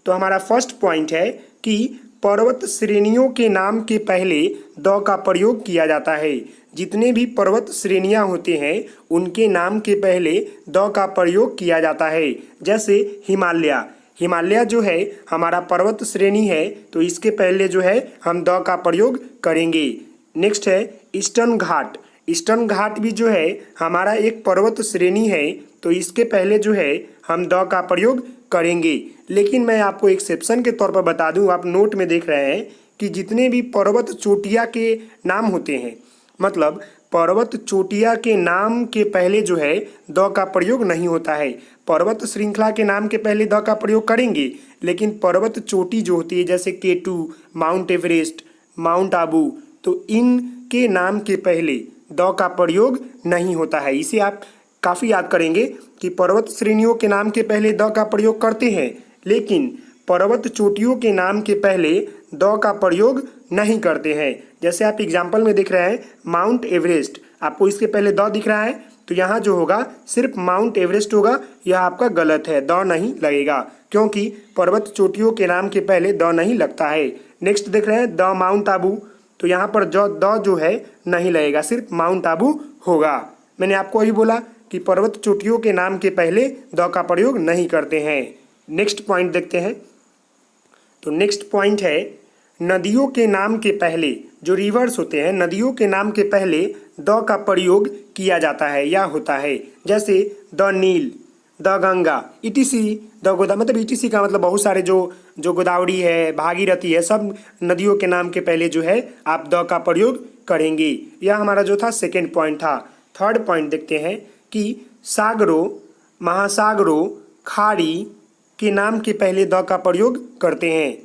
[SPEAKER 1] तो हमारा फर्स्ट पॉइंट है कि पर्वत श्रेणियों के नाम के पहले द का प्रयोग किया जाता है। जितने भी पर्वत श्रेणियां होते हैं उनके नाम के पहले द का प्रयोग किया जाता है। जैसे हिमालय, हिमालय जो है हमारा पर्वत श्रेणी है, तो इसके पहले जो है हम द का प्रयोग करेंगे। नेक्स्ट है ईस्टर्न घाट, ईस्टर्न घाट भी जो है हमारा एक पर्वत श्रेणी है, तो इसके पहले जो है हम द का प्रयोग करेंगे। लेकिन मैं आपको एक्सेप्शन के तौर पर बता दूं, आप नोट में देख रहे हैं कि जितने भी पर्वत चोटिया के नाम होते हैं, मतलब पर्वत चोटिया के नाम के पहले जो है द का प्रयोग नहीं होता है। पर्वत श्रृंखला के नाम के पहले द का प्रयोग करेंगे, लेकिन पर्वत चोटी जो होती है जैसे K2, mount Everest, mount Abu, तो इनके नाम के पहले द का प्रयोग नहीं होता है। इसे आप काफ़ी याद करेंगे कि पर्वत श्रेणियों के नाम के पहले द का प्रयोग करते हैं, लेकिन पर्वत चोटियों के नाम के पहले द का प्रयोग नहीं करते हैं। जैसे आप एग्जाम्पल में देख रहे हैं माउंट एवरेस्ट, आपको इसके पहले द दिख रहा है, तो यहाँ जो होगा सिर्फ माउंट एवरेस्ट होगा। यह आपका गलत है, द नहीं लगेगा, क्योंकि पर्वत चोटियों के नाम के पहले द नहीं लगता है। नेक्स्ट देख रहे हैं द माउंट आबू, तो यहाँ पर द जो है नहीं लगेगा, सिर्फ माउंट आबू होगा। मैंने आपको अभी बोला कि पर्वत चोटियों के नाम के पहले द का प्रयोग नहीं करते हैं। नेक्स्ट पॉइंट देखते हैं। तो नेक्स्ट पॉइंट है नदियों के नाम के पहले, जो रिवर्स होते हैं, नदियों के नाम के पहले द का प्रयोग किया जाता है या होता है। जैसे the Nile, the Ganga, etc, the Goda, मतलब इटीसी का मतलब बहुत सारे जो गोदावरी है, भागीरथी है, सब नदियों के नाम के पहले जो है आप द का प्रयोग करेंगे। यह हमारा जो था सेकेंड पॉइंट था। थर्ड पॉइंट देखते हैं कि सागरों, महासागरों, खाड़ी के नाम के पहले द का प्रयोग करते हैं।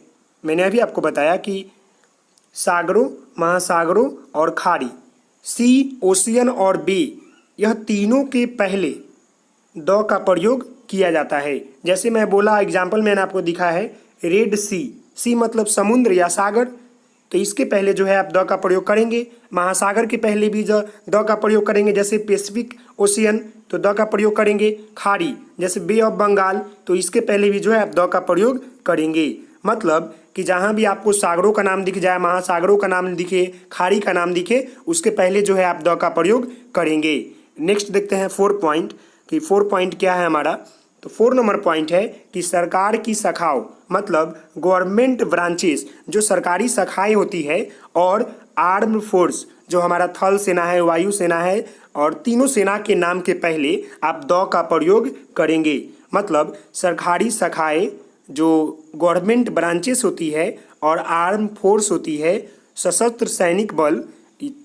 [SPEAKER 1] मैंने अभी आपको बताया कि सागरों, महासागरों और खाड़ी, सी, ओशियन और बे, यह तीनों के पहले द का प्रयोग किया जाता है। जैसे मैं बोला एग्जाम्पल मैंने आपको दिखा है रेड सी, सी मतलब समुद्र या सागर, तो इसके पहले जो है आप द का प्रयोग करेंगे। महासागर के पहले भी द का प्रयोग करेंगे, जैसे पैसिफिक ओशियन, तो द का प्रयोग करेंगे। खाड़ी जैसे बे ऑफ बंगाल, तो इसके पहले भी जो है आप द का प्रयोग करेंगे। मतलब कि जहाँ भी आपको सागरों का नाम दिख जाए, महासागरों का नाम दिखे, खाड़ी का नाम दिखे, उसके पहले जो है आप द का प्रयोग करेंगे। नेक्स्ट देखते हैं 4 पॉइंट कि 4 पॉइंट क्या है हमारा। तो 4 नंबर पॉइंट है कि सरकार की शाखाओं, मतलब गवर्नमेंट ब्रांचेस, जो सरकारी शाखाएं होती है, और आर्म फोर्स, जो हमारा थल सेना है, वायु सेना है, और तीनों सेना के नाम के पहले आप द का प्रयोग करेंगे। मतलब सरकारी शाखाएं, जो गवर्नमेंट ब्रांचेस होती है, और आर्म फोर्स होती है, सशस्त्र सैनिक बल,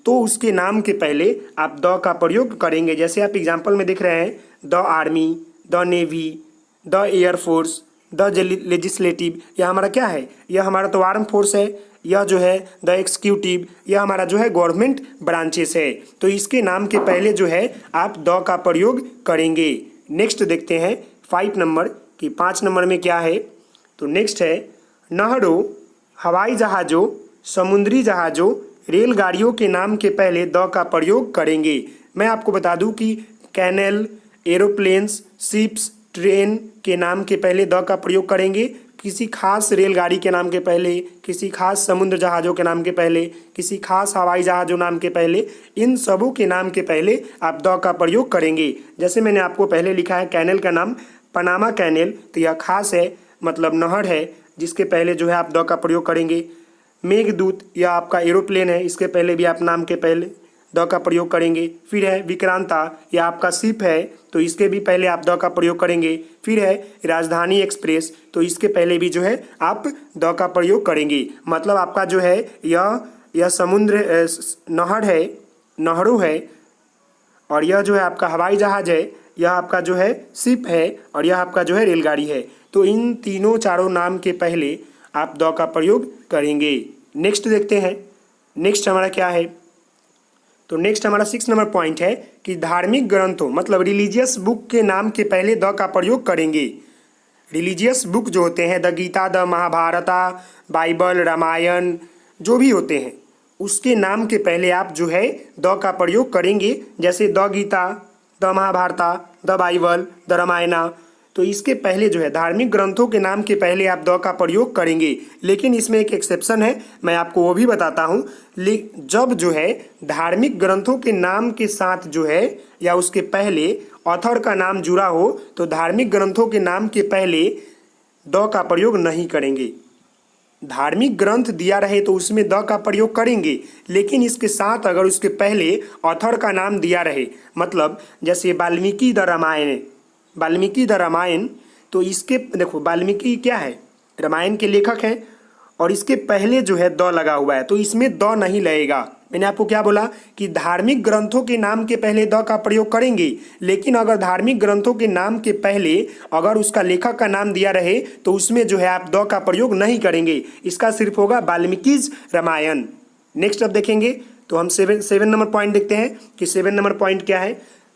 [SPEAKER 1] तो उसके नाम के पहले आप द का प्रयोग करेंगे। जैसे आप एग्जाम्पल में देख रहे हैं the army, the navy, the air force, the legislative, यह हमारा क्या है, यह हमारा तो आर्म फोर्स है। यह जो है द एग्जीक्यूटिव, यह हमारा जो है गवर्नमेंट ब्रांचेस है, तो इसके नाम के पहले जो है आप द का प्रयोग करेंगे। नेक्स्ट देखते हैं 5 नंबर कि 5 नंबर में क्या है। तो नेक्स्ट है नहरों, हवाई जहाज़ों, समुद्री जहाज़ों, रेलगाड़ियों के नाम के पहले द का प्रयोग करेंगे। मैं आपको बता दूं कि कैनल, एरोप्लेन्स, शिप्स, ट्रेन के नाम के पहले द का प्रयोग करेंगे। किसी खास रेलगाड़ी के नाम के पहले, किसी खास समुद्र जहाज़ों के नाम के पहले, किसी खास हवाई जहाज़ों नाम के पहले, इन सबों के नाम के पहले आप द का प्रयोग करेंगे। जैसे मैंने आपको पहले लिखा है कैनल का नाम पनामा कैनल, तो यह खास है, मतलब नहर है, जिसके पहले जो है आप द का प्रयोग करेंगे। मेघदूत, यह आपका एरोप्लेन है, इसके पहले भी आप नाम के पहले द का प्रयोग करेंगे। फिर है विक्रांता, यह आपका शिप है, तो इसके भी पहले आप द का प्रयोग करेंगे। फिर है राजधानी एक्सप्रेस, तो इसके पहले भी जो है आप द का प्रयोग करेंगे। मतलब आपका जो है यह समुद्र नहर है, नहरों है, और यह जो है आपका हवाई जहाज़ है, यह आपका जो है शिप है, और यह आपका जो है रेलगाड़ी है। तो इन तीनों चारों नाम के पहले आप द का प्रयोग करेंगे। नेक्स्ट देखते हैं, नेक्स्ट हमारा क्या है। तो नेक्स्ट हमारा 6 नंबर पॉइंट है कि धार्मिक ग्रंथों, मतलब रिलीजियस बुक के नाम के पहले द का प्रयोग करेंगे। रिलीजियस बुक जो होते हैं, the Gita, the Mahabharata, Bible, Ramayana, जो भी होते हैं, उसके नाम के पहले आप जो है द का प्रयोग करेंगे। जैसे the Gita, the Mahabharata, the Bible, the Ramayana, तो इसके पहले जो है धार्मिक ग्रंथों के नाम के पहले आप द का प्रयोग करेंगे। लेकिन इसमें एक एक्सेप्शन है, मैं आपको वो भी बताता हूँ। जब जो है धार्मिक ग्रंथों के नाम के साथ जो है या उसके पहले ऑथर का नाम जुड़ा हो तो धार्मिक ग्रंथों के नाम के पहले द का प्रयोग नहीं करेंगे। धार्मिक ग्रंथ दिया रहे तो उसमें द का प्रयोग करेंगे, लेकिन इसके साथ अगर उसके पहले ऑथर का नाम दिया रहे, मतलब जैसे वाल्मीकि द रामायण, वाल्मीकि द रामायण, तो इसके देखो वाल्मीकि क्या है, रामायण के लेखक हैं और इसके पहले जो है द लगा हुआ है तो इसमें द नहीं लगेगा। मैंने आपको क्या बोला कि धार्मिक ग्रंथों के नाम के पहले द का प्रयोग करेंगे, लेकिन अगर धार्मिक ग्रंथों के नाम के पहले अगर उसका लेखक का नाम दिया रहे तो उसमें जो है आप द का प्रयोग नहीं करेंगे। इसका सिर्फ होगा वाल्मीकिज रामायण। नेक्स्ट अब देखेंगे तो हम सेवन नंबर पॉइंट देखते हैं कि 7 नंबर पॉइंट क्या है।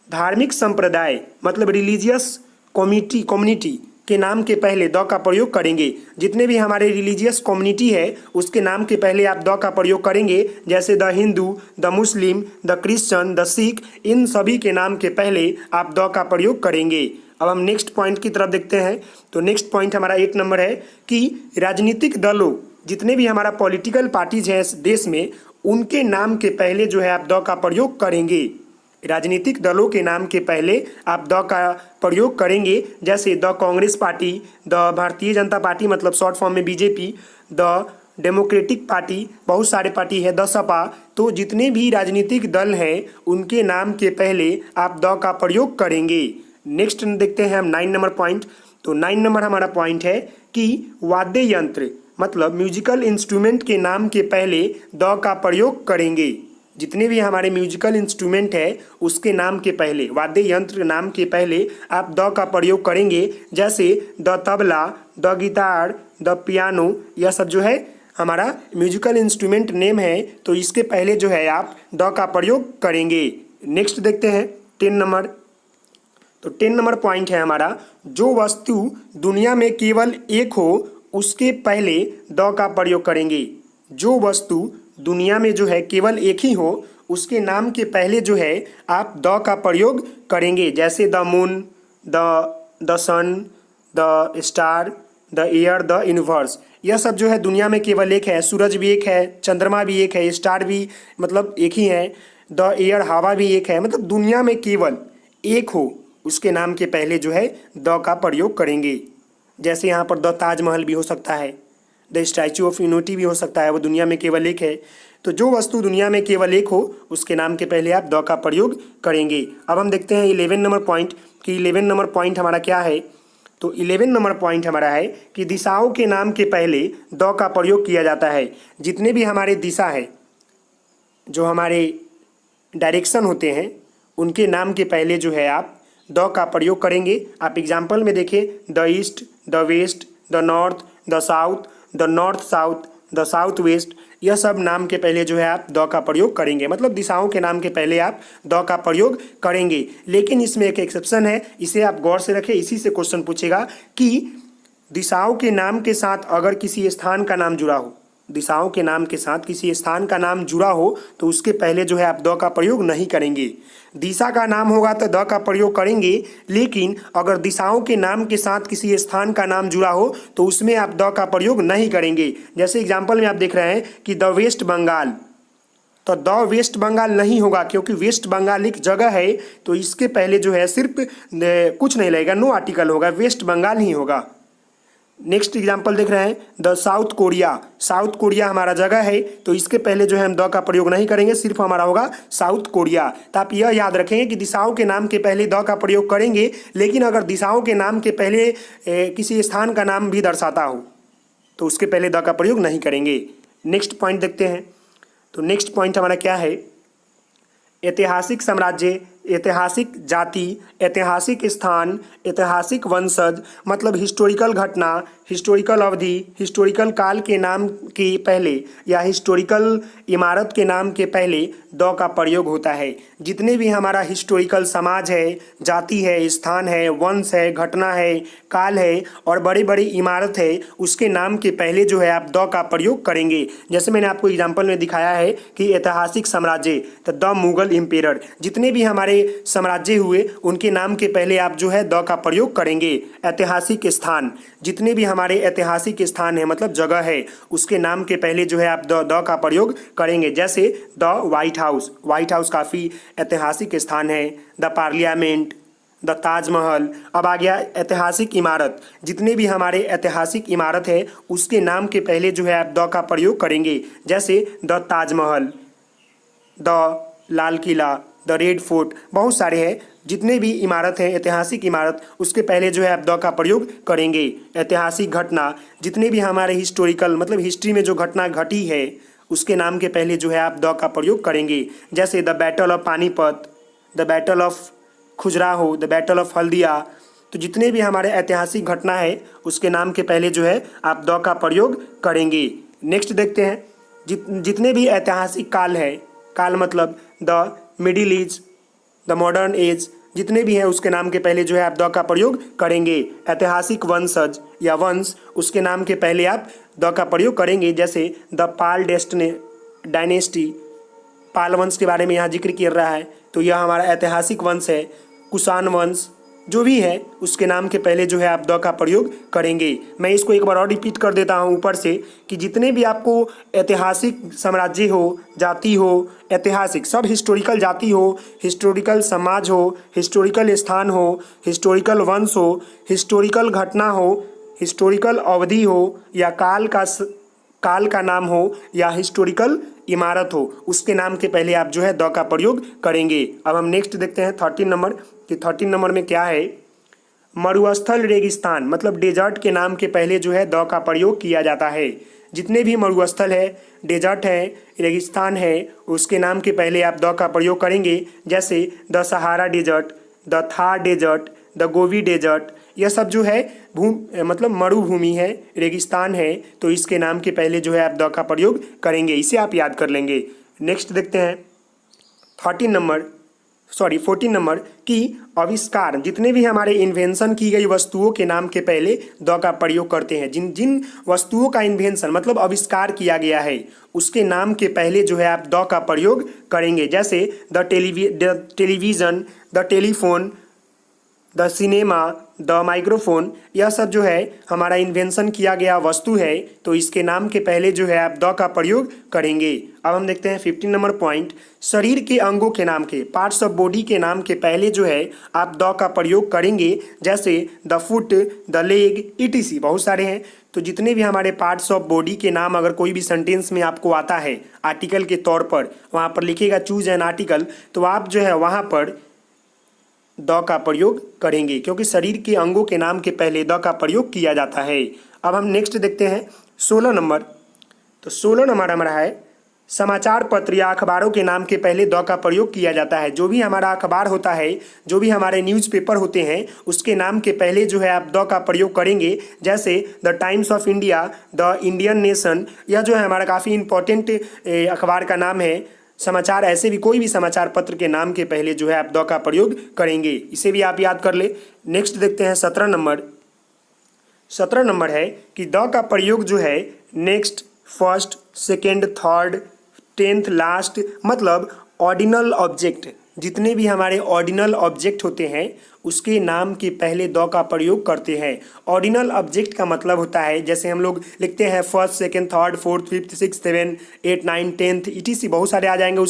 [SPEAKER 1] धार्मिक संप्रदाय मतलब रिलीजियस कम्युनिटी के नाम के पहले द का प्रयोग करेंगे। जितने भी हमारे रिलीजियस कम्युनिटी है उसके नाम के पहले आप द का प्रयोग करेंगे, जैसे the Hindu, the Muslim, the Christian, the Sikh, इन सभी के नाम के पहले आप द का प्रयोग करेंगे। अब हम नेक्स्ट पॉइंट की तरफ देखते हैं। तो नेक्स्ट पॉइंट हमारा 8 नंबर है कि राजनीतिक दलों, जितने भी हमारा पॉलिटिकल पार्टीज हैं इस देश में, उनके नाम के पहले जो है आप द का प्रयोग करेंगे। राजनीतिक दलों के नाम के पहले आप द का प्रयोग करेंगे, जैसे the Congress party, the Bharatiya Janata party मतलब शॉर्ट फॉर्म में बीजेपी, द डेमोक्रेटिक पार्टी, बहुत सारे पार्टी है, द सपा। तो जितने भी राजनीतिक दल हैं उनके नाम के पहले आप द का प्रयोग करेंगे। नेक्स्ट देखते हैं हम 9 नंबर पॉइंट। तो 9 नंबर हमारा पॉइंट है कि वाद्य यंत्र मतलब म्यूजिकल इंस्ट्रूमेंट के नाम के पहले द का प्रयोग करेंगे। जितने भी हमारे म्यूजिकल इंस्ट्रूमेंट है उसके नाम के पहले, वाद्य यंत्र नाम के पहले आप द का प्रयोग करेंगे, जैसे the tabla, the guitar, the piano, यह सब जो है हमारा म्यूजिकल इंस्ट्रूमेंट नेम है तो इसके पहले जो है आप द का प्रयोग करेंगे। नेक्स्ट देखते हैं 10 नंबर। तो 10 नंबर पॉइंट है हमारा, जो वस्तु दुनिया में केवल एक हो उसके पहले द का प्रयोग करेंगे। जो वस्तु दुनिया में जो है केवल एक ही हो उसके नाम के पहले जो है आप द का प्रयोग करेंगे, जैसे the moon, the sun, the star, the air, the universe. यह सब जो है दुनिया में केवल एक है। सूरज भी एक है, चंद्रमा भी एक है, स्टार भी मतलब एक ही है, द एयर हवा भी एक है, मतलब दुनिया में केवल एक हो उसके नाम के पहले जो है द का प्रयोग करेंगे। जैसे यहाँ पर द ताजमहल भी हो सकता है, द स्टैचू ऑफ यूनिटी भी हो सकता है, वो दुनिया में केवल एक है। तो जो वस्तु दुनिया में केवल एक हो उसके नाम के पहले आप द का प्रयोग करेंगे। अब हम देखते हैं 11 नंबर पॉइंट कि 11 नंबर पॉइंट हमारा क्या है। तो 11 नंबर पॉइंट हमारा है कि दिशाओं के नाम के पहले द का प्रयोग किया जाता है। जितने भी हमारे दिशा है, जो हमारे डायरेक्शन होते हैं, उनके नाम के पहले जो है आप द का प्रयोग करेंगे। आप एग्जाम्पल में देखें, the east, the west, the north, the south, the north south, the south west, यह सब नाम के पहले जो है आप द का प्रयोग करेंगे। मतलब दिशाओं के नाम के पहले आप द का प्रयोग करेंगे। लेकिन इसमें एक एक्सेप्शन है, इसे आप गौर से रखें, इसी से क्वेश्चन पूछेगा कि दिशाओं के नाम के साथ अगर किसी स्थान का नाम जुड़ा हो, दिशाओं के नाम के साथ किसी स्थान का नाम जुड़ा हो तो उसके पहले जो है आप द का प्रयोग नहीं करेंगे। दिशा का नाम होगा तो द का प्रयोग करेंगे, लेकिन अगर दिशाओं के नाम के साथ किसी स्थान का नाम जुड़ा हो तो उसमें आप द का प्रयोग नहीं करेंगे। जैसे एग्जाम्पल में आप देख रहे हैं कि द वेस्ट बंगाल, तो द वेस्ट बंगाल नहीं होगा, क्योंकि वेस्ट बंगाल एक जगह है तो इसके पहले जो है सिर्फ कुछ नहीं लगेगा, नो आर्टिकल होगा, वेस्ट बंगाल ही होगा। नेक्स्ट एग्जाम्पल देख रहे हैं the south Korea, south Korea हमारा जगह है तो इसके पहले जो है हम द का प्रयोग नहीं करेंगे, सिर्फ हमारा होगा साउथ कोरिया। तो आप यह याद रखेंगे कि दिशाओं के नाम के पहले द का प्रयोग करेंगे, लेकिन अगर दिशाओं के नाम के पहले किसी स्थान का नाम भी दर्शाता हो तो उसके पहले द का प्रयोग नहीं करेंगे। नेक्स्ट पॉइंट देखते हैं। तो नेक्स्ट पॉइंट हमारा क्या है, ऐतिहासिक साम्राज्य, ऐतिहासिक जाति, ऐतिहासिक स्थान, ऐतिहासिक वंशज मतलब हिस्टोरिकल घटना, हिस्टोरिकल अवधि, हिस्टोरिकल काल के नाम के पहले या हिस्टोरिकल इमारत के नाम के पहले द का प्रयोग होता है। जितने भी हमारा हिस्टोरिकल समाज है, जाति है, स्थान है, वंश है, घटना है, काल है और बड़ी बड़ी इमारत है, उसके नाम के पहले जो है आप द का प्रयोग करेंगे। जैसे मैंने आपको एग्जाम्पल में दिखाया है कि ऐतिहासिक साम्राज्य तो द मुगल एम्पेरर, जितने भी हमारे हमारे साम्राज्य हुए उनके नाम के पहले आप जो है द का प्रयोग करेंगे। ऐतिहासिक स्थान, जितने भी हमारे ऐतिहासिक स्थान है मतलब जगह है उसके नाम के पहले जो है आप द का प्रयोग करेंगे। जैसे the white house, white house काफ़ी ऐतिहासिक स्थान है। The parliament, the Taj Mahal. अब आ गया ऐतिहासिक इमारत, जितने भी हमारे ऐतिहासिक इमारत है उसके नाम के पहले जो है आप द का प्रयोग करेंगे। जैसे the Taj Mahal, the Lal Qila, the red fort, बहुत सारे हैं। जितने भी इमारत हैं ऐतिहासिक इमारत उसके पहले जो है आप द का प्रयोग करेंगे। ऐतिहासिक घटना, जितने भी हमारे हिस्टोरिकल मतलब हिस्ट्री में जो घटना घटी है उसके नाम के पहले जो है आप द का प्रयोग करेंगे। जैसे the battle of Panipat, the battle of Khajuraho, the battle of Haldia. तो जितने भी हमारे ऐतिहासिक घटना है उसके नाम के पहले जो है आप द का प्रयोग करेंगे। नेक्स्ट देखते हैं, जितने भी ऐतिहासिक काल है, काल मतलब the middle age, the modern age, जितने भी हैं उसके नाम के पहले जो है आप द का प्रयोग करेंगे। ऐतिहासिक वंशज या वंश, उसके नाम के पहले आप द का प्रयोग करेंगे। जैसे द पाल डायनेस्टी, पाल वंश के बारे में यहाँ जिक्र किया रहा है तो यह हमारा ऐतिहासिक वंश है। कुषाण वंश, जो भी है उसके नाम के पहले जो है आप द का प्रयोग करेंगे। मैं इसको एक बार और रिपीट कर देता हूँ ऊपर से कि जितने भी आपको ऐतिहासिक साम्राज्य हो, जाति हो, ऐतिहासिक सब हिस्टोरिकल जाति हो, हिस्टोरिकल समाज हो, हिस्टोरिकल स्थान हो, हिस्टोरिकल वंश हो, हिस्टोरिकल घटना हो, हिस्टोरिकल अवधि हो या काल का नाम हो या हिस्टोरिकल इमारत हो, उसके नाम के पहले आप जो है द का प्रयोग करेंगे। अब हम नेक्स्ट देखते हैं 13 नंबर कि 13 नंबर में क्या है। मरुस्थल रेगिस्तान मतलब डेजर्ट के नाम के पहले जो है द का प्रयोग किया जाता है। जितने भी मरुस्थल है, डेजर्ट है, रेगिस्तान है, उसके नाम के पहले आप द का प्रयोग करेंगे। जैसे the Sahara desert, the Thar desert, the Gobi desert. यह सब जो है मतलब मरुभूमि है, रेगिस्तान है, तो इसके नाम के पहले जो है आप द का प्रयोग करेंगे। इसे आप याद कर लेंगे। नेक्स्ट देखते हैं 14 नंबर कि आविष्कार, जितने भी हमारे इन्वेंशन की गई वस्तुओं के नाम के पहले द का प्रयोग करते हैं। जिन जिन वस्तुओं का इन्वेंशन मतलब आविष्कार किया गया है उसके नाम के पहले जो है आप द का प्रयोग करेंगे। जैसे the television, the telephone, the cinema, the microphone. यह सब जो है हमारा इन्वेंशन किया गया वस्तु है तो इसके नाम के पहले जो है आप द का प्रयोग करेंगे। अब हम देखते हैं 15 नंबर पॉइंट, शरीर के अंगों के नाम के, पार्ट्स ऑफ बॉडी के नाम के पहले जो है आप द का प्रयोग करेंगे। जैसे the foot, the leg, etc। बहुत सारे हैं। तो जितने भी हमारे पार्ट्स ऑफ बॉडी के नाम अगर कोई भी सेंटेंस में आपको आता है आर्टिकल के तौर पर, वहाँ पर लिखेगा चूज एन आर्टिकल, तो आप जो है वहाँ पर द का प्रयोग करेंगे क्योंकि शरीर के अंगों के नाम के पहले द का प्रयोग किया जाता है। अब हम नेक्स्ट देखते हैं 16 नंबर। तो 16 नंबर हमारा है समाचार पत्र या अखबारों के नाम के पहले द का प्रयोग किया जाता है। जो भी हमारा अखबार होता है, जो भी हमारे न्यूज़पेपर होते हैं उसके नाम के पहले जो है आप द का प्रयोग करेंगे। जैसे the times of India, the Indian nation, यह जो है हमारा काफ़ी इंपॉर्टेंट अखबार का नाम है। समाचार, ऐसे भी कोई भी समाचार पत्र के नाम के पहले जो है आप द का प्रयोग करेंगे। इसे भी आप याद कर ले। नेक्स्ट देखते हैं 17 नंबर। 17 नंबर है कि द का प्रयोग जो है next, first, second, third, 10th, last मतलब ऑर्डिनल ऑब्जेक्ट, जितने भी हमारे ऑर्डिनल ऑब्जेक्ट होते हैं उसके नाम के पहले द का प्रयोग करते हैं। ऑर्डिनल ऑब्जेक्ट का मतलब होता है जैसे हम लोग लिखते हैं first, second, third, fourth, fifth, six, 7, 8, 9, 10th etc। बहुत सारे आ जाएंगे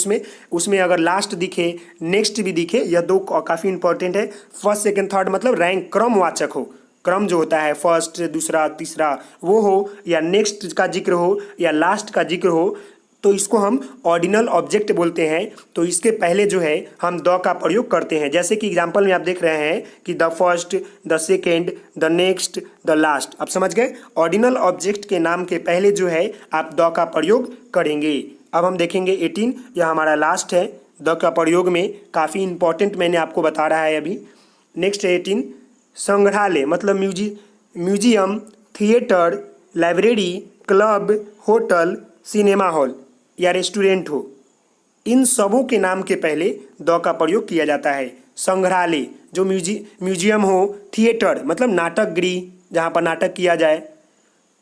[SPEAKER 1] उसमें अगर लास्ट दिखे, नेक्स्ट भी दिखे, यह दो काफ़ी इंपॉर्टेंट है। फर्स्ट, सेकंड, थर्ड मतलब रैंक, क्रमवाचक हो, क्रम जो होता है फर्स्ट, दूसरा, तीसरा वो हो, या नेक्स्ट का जिक्र हो या लास्ट का जिक्र हो, तो इसको हम ऑर्डिनल ऑब्जेक्ट बोलते हैं। तो इसके पहले जो है हम द का प्रयोग करते हैं। जैसे कि एग्जांपल में आप देख रहे हैं कि the first, the second, the next, the last. आप समझ गए, ऑर्डिनल ऑब्जेक्ट के नाम के पहले जो है आप द का प्रयोग करेंगे। अब हम देखेंगे 18, यह हमारा लास्ट है। द का प्रयोग में काफ़ी इंपॉर्टेंट मैंने आपको बता रहा है अभी। नेक्स्ट 18, संग्रहालय मतलब museum, theatre, library, club, hotel, cinema hall या रेस्टोरेंट हो, इन सबों के नाम के पहले द का प्रयोग किया जाता है। संग्रहालय जो म्यूजियम हो, थिएटर मतलब नाटक गृह जहाँ पर नाटक किया जाए,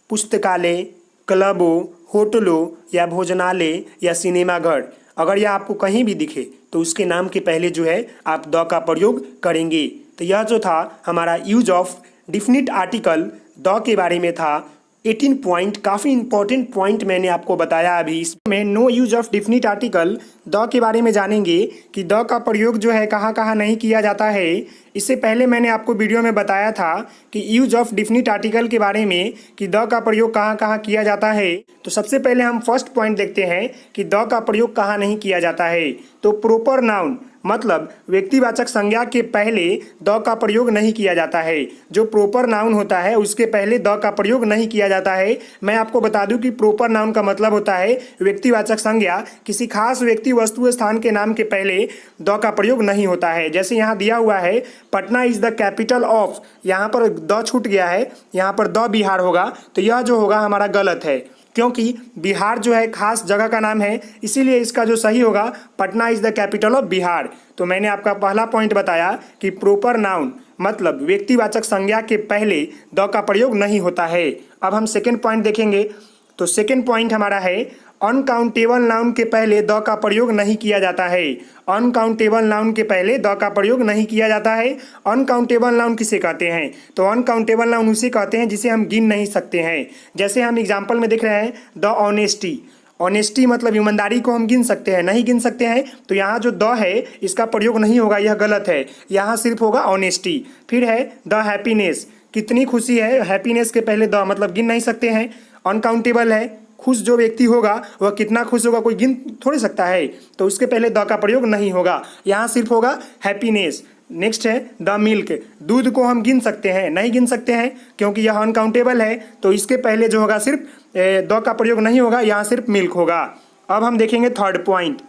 [SPEAKER 1] पुस्तकालय, क्लब हो, होटलों या भोजनालय या सिनेमाघर। अगर यह आपको कहीं भी दिखे तो उसके नाम के पहले जो है आप द का प्रयोग करेंगे। तो यह जो था हमारा use of definite article the के बारे में था। 18 पॉइंट काफ़ी इंपॉर्टेंट पॉइंट मैंने आपको बताया। अभी इसमें no use of definite article the के बारे में जानेंगे कि द का प्रयोग जो है कहाँ कहाँ नहीं किया जाता है। इससे पहले मैंने आपको वीडियो में बताया था कि यूज ऑफ डिफिनिट आर्टिकल के बारे में कि द का प्रयोग कहाँ कहाँ किया जाता है। तो सबसे पहले हम फर्स्ट पॉइंट देखते हैं कि द का प्रयोग कहाँ नहीं किया जाता है। तो प्रोपर नाउन मतलब व्यक्तिवाचक संज्ञा के पहले द का प्रयोग नहीं किया जाता है। जो प्रोपर नाउन होता है उसके पहले द का प्रयोग नहीं किया जाता है। मैं आपको बता दूं कि प्रोपर नाउन का मतलब होता है व्यक्तिवाचक संज्ञा, किसी खास व्यक्ति वस्तु स्थान के नाम के पहले द का प्रयोग नहीं होता है। जैसे यहाँ दिया हुआ है Patna is the capital of, यहाँ पर द छूट गया है, यहाँ पर द बिहार होगा, तो यह जो होगा हमारा गलत है क्योंकि बिहार जो है खास जगह का नाम है, इसीलिए इसका जो सही होगा Patna is the capital of Bihar. तो मैंने आपका पहला पॉइंट बताया कि प्रोपर नाउन मतलब व्यक्तिवाचक संज्ञा के पहले द का प्रयोग नहीं होता है। अब हम सेकेंड पॉइंट देखेंगे। तो सेकेंड पॉइंट हमारा है अनकाउंटेबल नाउन के पहले द का प्रयोग नहीं किया जाता है। अनकाउंटेबल नाउन के पहले द का प्रयोग नहीं किया जाता है। अनकाउंटेबल नाउन किसे कहते हैं? तो अनकाउंटेबल नाउन उसे कहते हैं जिसे हम गिन नहीं सकते हैं। जैसे हम एग्जाम्पल में देख रहे हैं द ऑनेस्टी। ऑनेस्टी मतलब ईमानदारी को हम गिन सकते हैं, नहीं गिन सकते हैं, तो यहाँ जो द है इसका प्रयोग नहीं होगा, यह गलत है। यहाँ सिर्फ होगा ऑनेस्टी। फिर है द हैप्पीनेस, कितनी खुशी है, हैप्पीनेस के पहले द मतलब गिन नहीं सकते हैं। अनकाउंटेबल है, खुश जो व्यक्ति होगा वह कितना खुश होगा कोई गिन थोड़ी सकता है, तो उसके पहले द का प्रयोग नहीं होगा, यहाँ सिर्फ होगा हैप्पीनेस। नेक्स्ट है द मिल्क, दूध को हम गिन सकते हैं, नहीं गिन सकते हैं क्योंकि यह अनकाउंटेबल है, तो इसके पहले जो होगा सिर्फ द का प्रयोग नहीं होगा, यहाँ सिर्फ मिल्क होगा। अब हम देखेंगे थर्ड पॉइंट।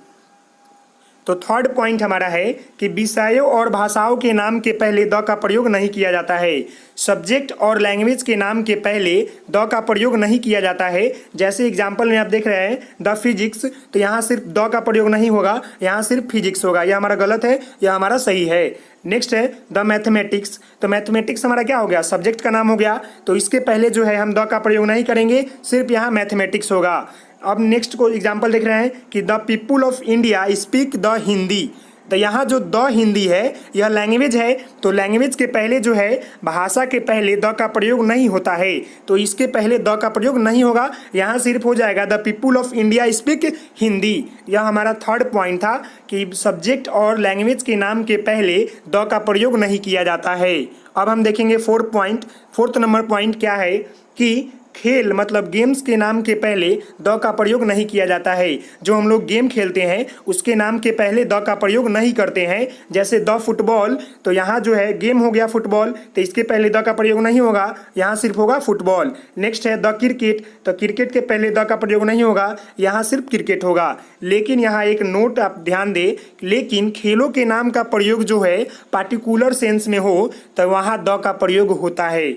[SPEAKER 1] तो थर्ड पॉइंट हमारा है कि विषयों और भाषाओं के नाम के पहले द का प्रयोग नहीं किया जाता है। सब्जेक्ट और लैंग्वेज के नाम के पहले द का प्रयोग नहीं किया जाता है। जैसे एग्जाम्पल में आप देख रहे हैं द फिजिक्स, तो यहाँ सिर्फ द का प्रयोग नहीं होगा, यहाँ सिर्फ फिजिक्स होगा। यह हमारा गलत है, यह हमारा सही है। नेक्स्ट है द मैथमेटिक्स। तो मैथमेटिक्स हमारा क्या हो गया? सब्जेक्ट का नाम हो गया, तो इसके पहले जो है हम द का प्रयोग नहीं करेंगे, सिर्फ यहाँ मैथमेटिक्स होगा। अब नेक्स्ट को एग्जाम्पल देख रहे हैं कि the people of India speak the Hindi. तो यहाँ जो द हिंदी है यह लैंग्वेज है, तो लैंग्वेज के पहले जो है भाषा के पहले द का प्रयोग नहीं होता है, तो इसके पहले द का प्रयोग नहीं होगा, यहाँ सिर्फ हो जाएगा the people of India speak Hindi. यह हमारा थर्ड पॉइंट था कि सब्जेक्ट और लैंग्वेज के नाम के पहले द का प्रयोग नहीं किया जाता है। अब हम देखेंगे फोर्थ नंबर पॉइंट क्या है कि खेल मतलब गेम्स के नाम के पहले द का प्रयोग नहीं किया जाता है। जो हम लोग गेम खेलते हैं उसके नाम के पहले द का प्रयोग नहीं करते हैं। जैसे द फुटबॉल, तो यहाँ जो है गेम हो गया फुटबॉल, तो इसके पहले द का प्रयोग नहीं होगा, यहाँ सिर्फ होगा फुटबॉल। नेक्स्ट है द क्रिकेट, तो क्रिकेट के पहले द का प्रयोग नहीं होगा, यहाँ सिर्फ क्रिकेट होगा। लेकिन यहाँ एक नोट आप ध्यान दें, लेकिन खेलों के नाम का प्रयोग जो है पार्टिकुलर सेंस में हो तो वहाँ द का प्रयोग होता है।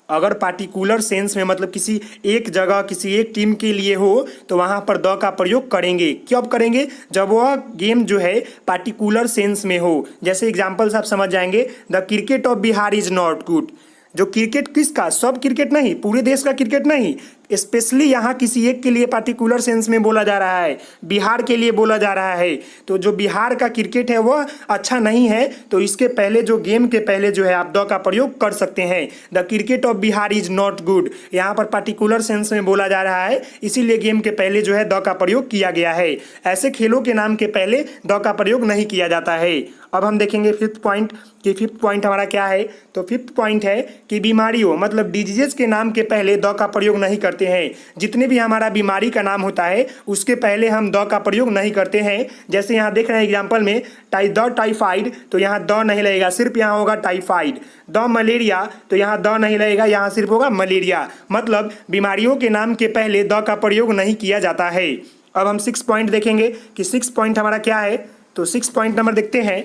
[SPEAKER 1] अगर पार्टिकुलर सेंस में मतलब किसी एक जगह किसी एक टीम के लिए हो तो वहाँ पर द का प्रयोग करेंगे। कब करेंगे? जब वह गेम जो है पार्टिकुलर सेंस में हो। जैसे एग्जांपल्स आप समझ जाएंगे, the cricket of Bihar is not good. जो क्रिकेट किसका? सब क्रिकेट नहीं, पूरे देश का क्रिकेट नहीं, स्पेशली यहाँ किसी एक के लिए पार्टिकुलर सेंस में बोला जा रहा है, बिहार के लिए बोला जा रहा है। तो जो बिहार का क्रिकेट है वह अच्छा नहीं है, तो इसके पहले जो गेम के पहले जो है आप द का प्रयोग कर सकते हैं। The cricket of Bihar is not good, यहाँ पर पार्टिकुलर सेंस में बोला जा रहा है, इसीलिए गेम के पहले जो है द का प्रयोग किया गया है। ऐसे खेलों के नाम के पहले द का प्रयोग नहीं किया जाता है। अब हम देखेंगे फिफ्थ पॉइंट कि फिफ्थ पॉइंट हमारा क्या है। तो फिफ्थ पॉइंट है कि बीमारियों मतलब डिजीजेस के नाम के पहले द का प्रयोग नहीं करते हैं। जितने भी हमारा बीमारी का नाम होता है उसके पहले हम द का प्रयोग नहीं करते हैं। जैसे यहाँ देख रहे हैं एग्जाम्पल में द टाइफाइड, तो यहाँ द नहीं लगेगा, सिर्फ यहाँ होगा टाइफाइड। द मलेरिया, तो यहाँ द नहीं लगेगा, यहाँ सिर्फ होगा मलेरिया। मतलब बीमारियों के नाम के पहले द का प्रयोग नहीं किया जाता है। अब हम 6 पॉइंट देखेंगे कि 6 पॉइंट हमारा क्या है। तो 6 पॉइंट नंबर देखते हैं।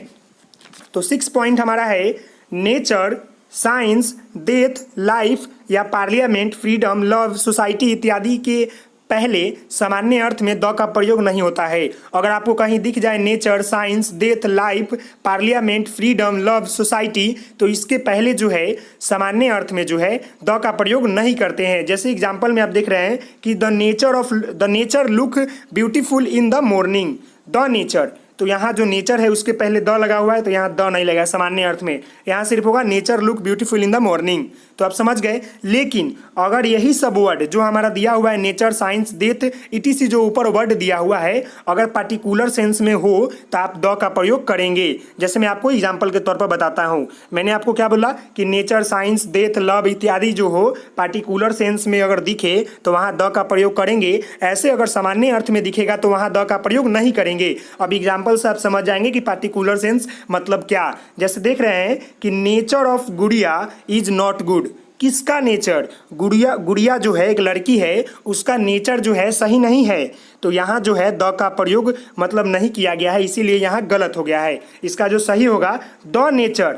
[SPEAKER 1] तो 6 पॉइंट हमारा है नेचर, साइंस, डेथ, लाइफ या पार्लियामेंट, फ्रीडम, लव, सोसाइटी इत्यादि के पहले सामान्य अर्थ में द का प्रयोग नहीं होता है। अगर आपको कहीं दिख जाए nature, science, death, life, parliament, freedom, love, society, तो इसके पहले जो है सामान्य अर्थ में जो है द का प्रयोग नहीं करते हैं। जैसे एग्जाम्पल में आप देख रहे हैं कि the nature look beautiful in the morning, the nature, तो यहाँ जो नेचर है उसके पहले द लगा हुआ है, तो यहाँ द नहीं लगा सामान्य अर्थ में, यहाँ सिर्फ होगा nature look beautiful in the morning. तो आप समझ गए। लेकिन अगर यही सब वर्ड जो हमारा दिया हुआ है नेचर, साइंस, डेथ, इटीसी जो ऊपर वर्ड दिया हुआ है, अगर पार्टिकुलर सेंस में हो तो आप द का प्रयोग करेंगे। जैसे मैं आपको एग्जाम्पल के तौर पर बताता हूँ। मैंने आपको क्या बोला कि नेचर, साइंस, डेथ, लव इत्यादि जो हो पार्टिकुलर सेंस में अगर दिखे तो वहाँ द का प्रयोग करेंगे। ऐसे अगर सामान्य अर्थ में दिखेगा तो वहाँ द का प्रयोग नहीं करेंगे। अब एग्जाम्पल से आप समझ जाएंगे कि पार्टिकुलर सेंस मतलब क्या। जैसे देख रहे हैं कि नेचर ऑफ गुड़िया इज नॉट गुड। किसका नेचर? गुड़िया जो है एक लड़की है, उसका नेचर जो है सही नहीं है। तो यहाँ जो है द का प्रयोग मतलब नहीं किया गया है, इसीलिए यहाँ गलत हो गया है। इसका जो सही होगा द नेचर।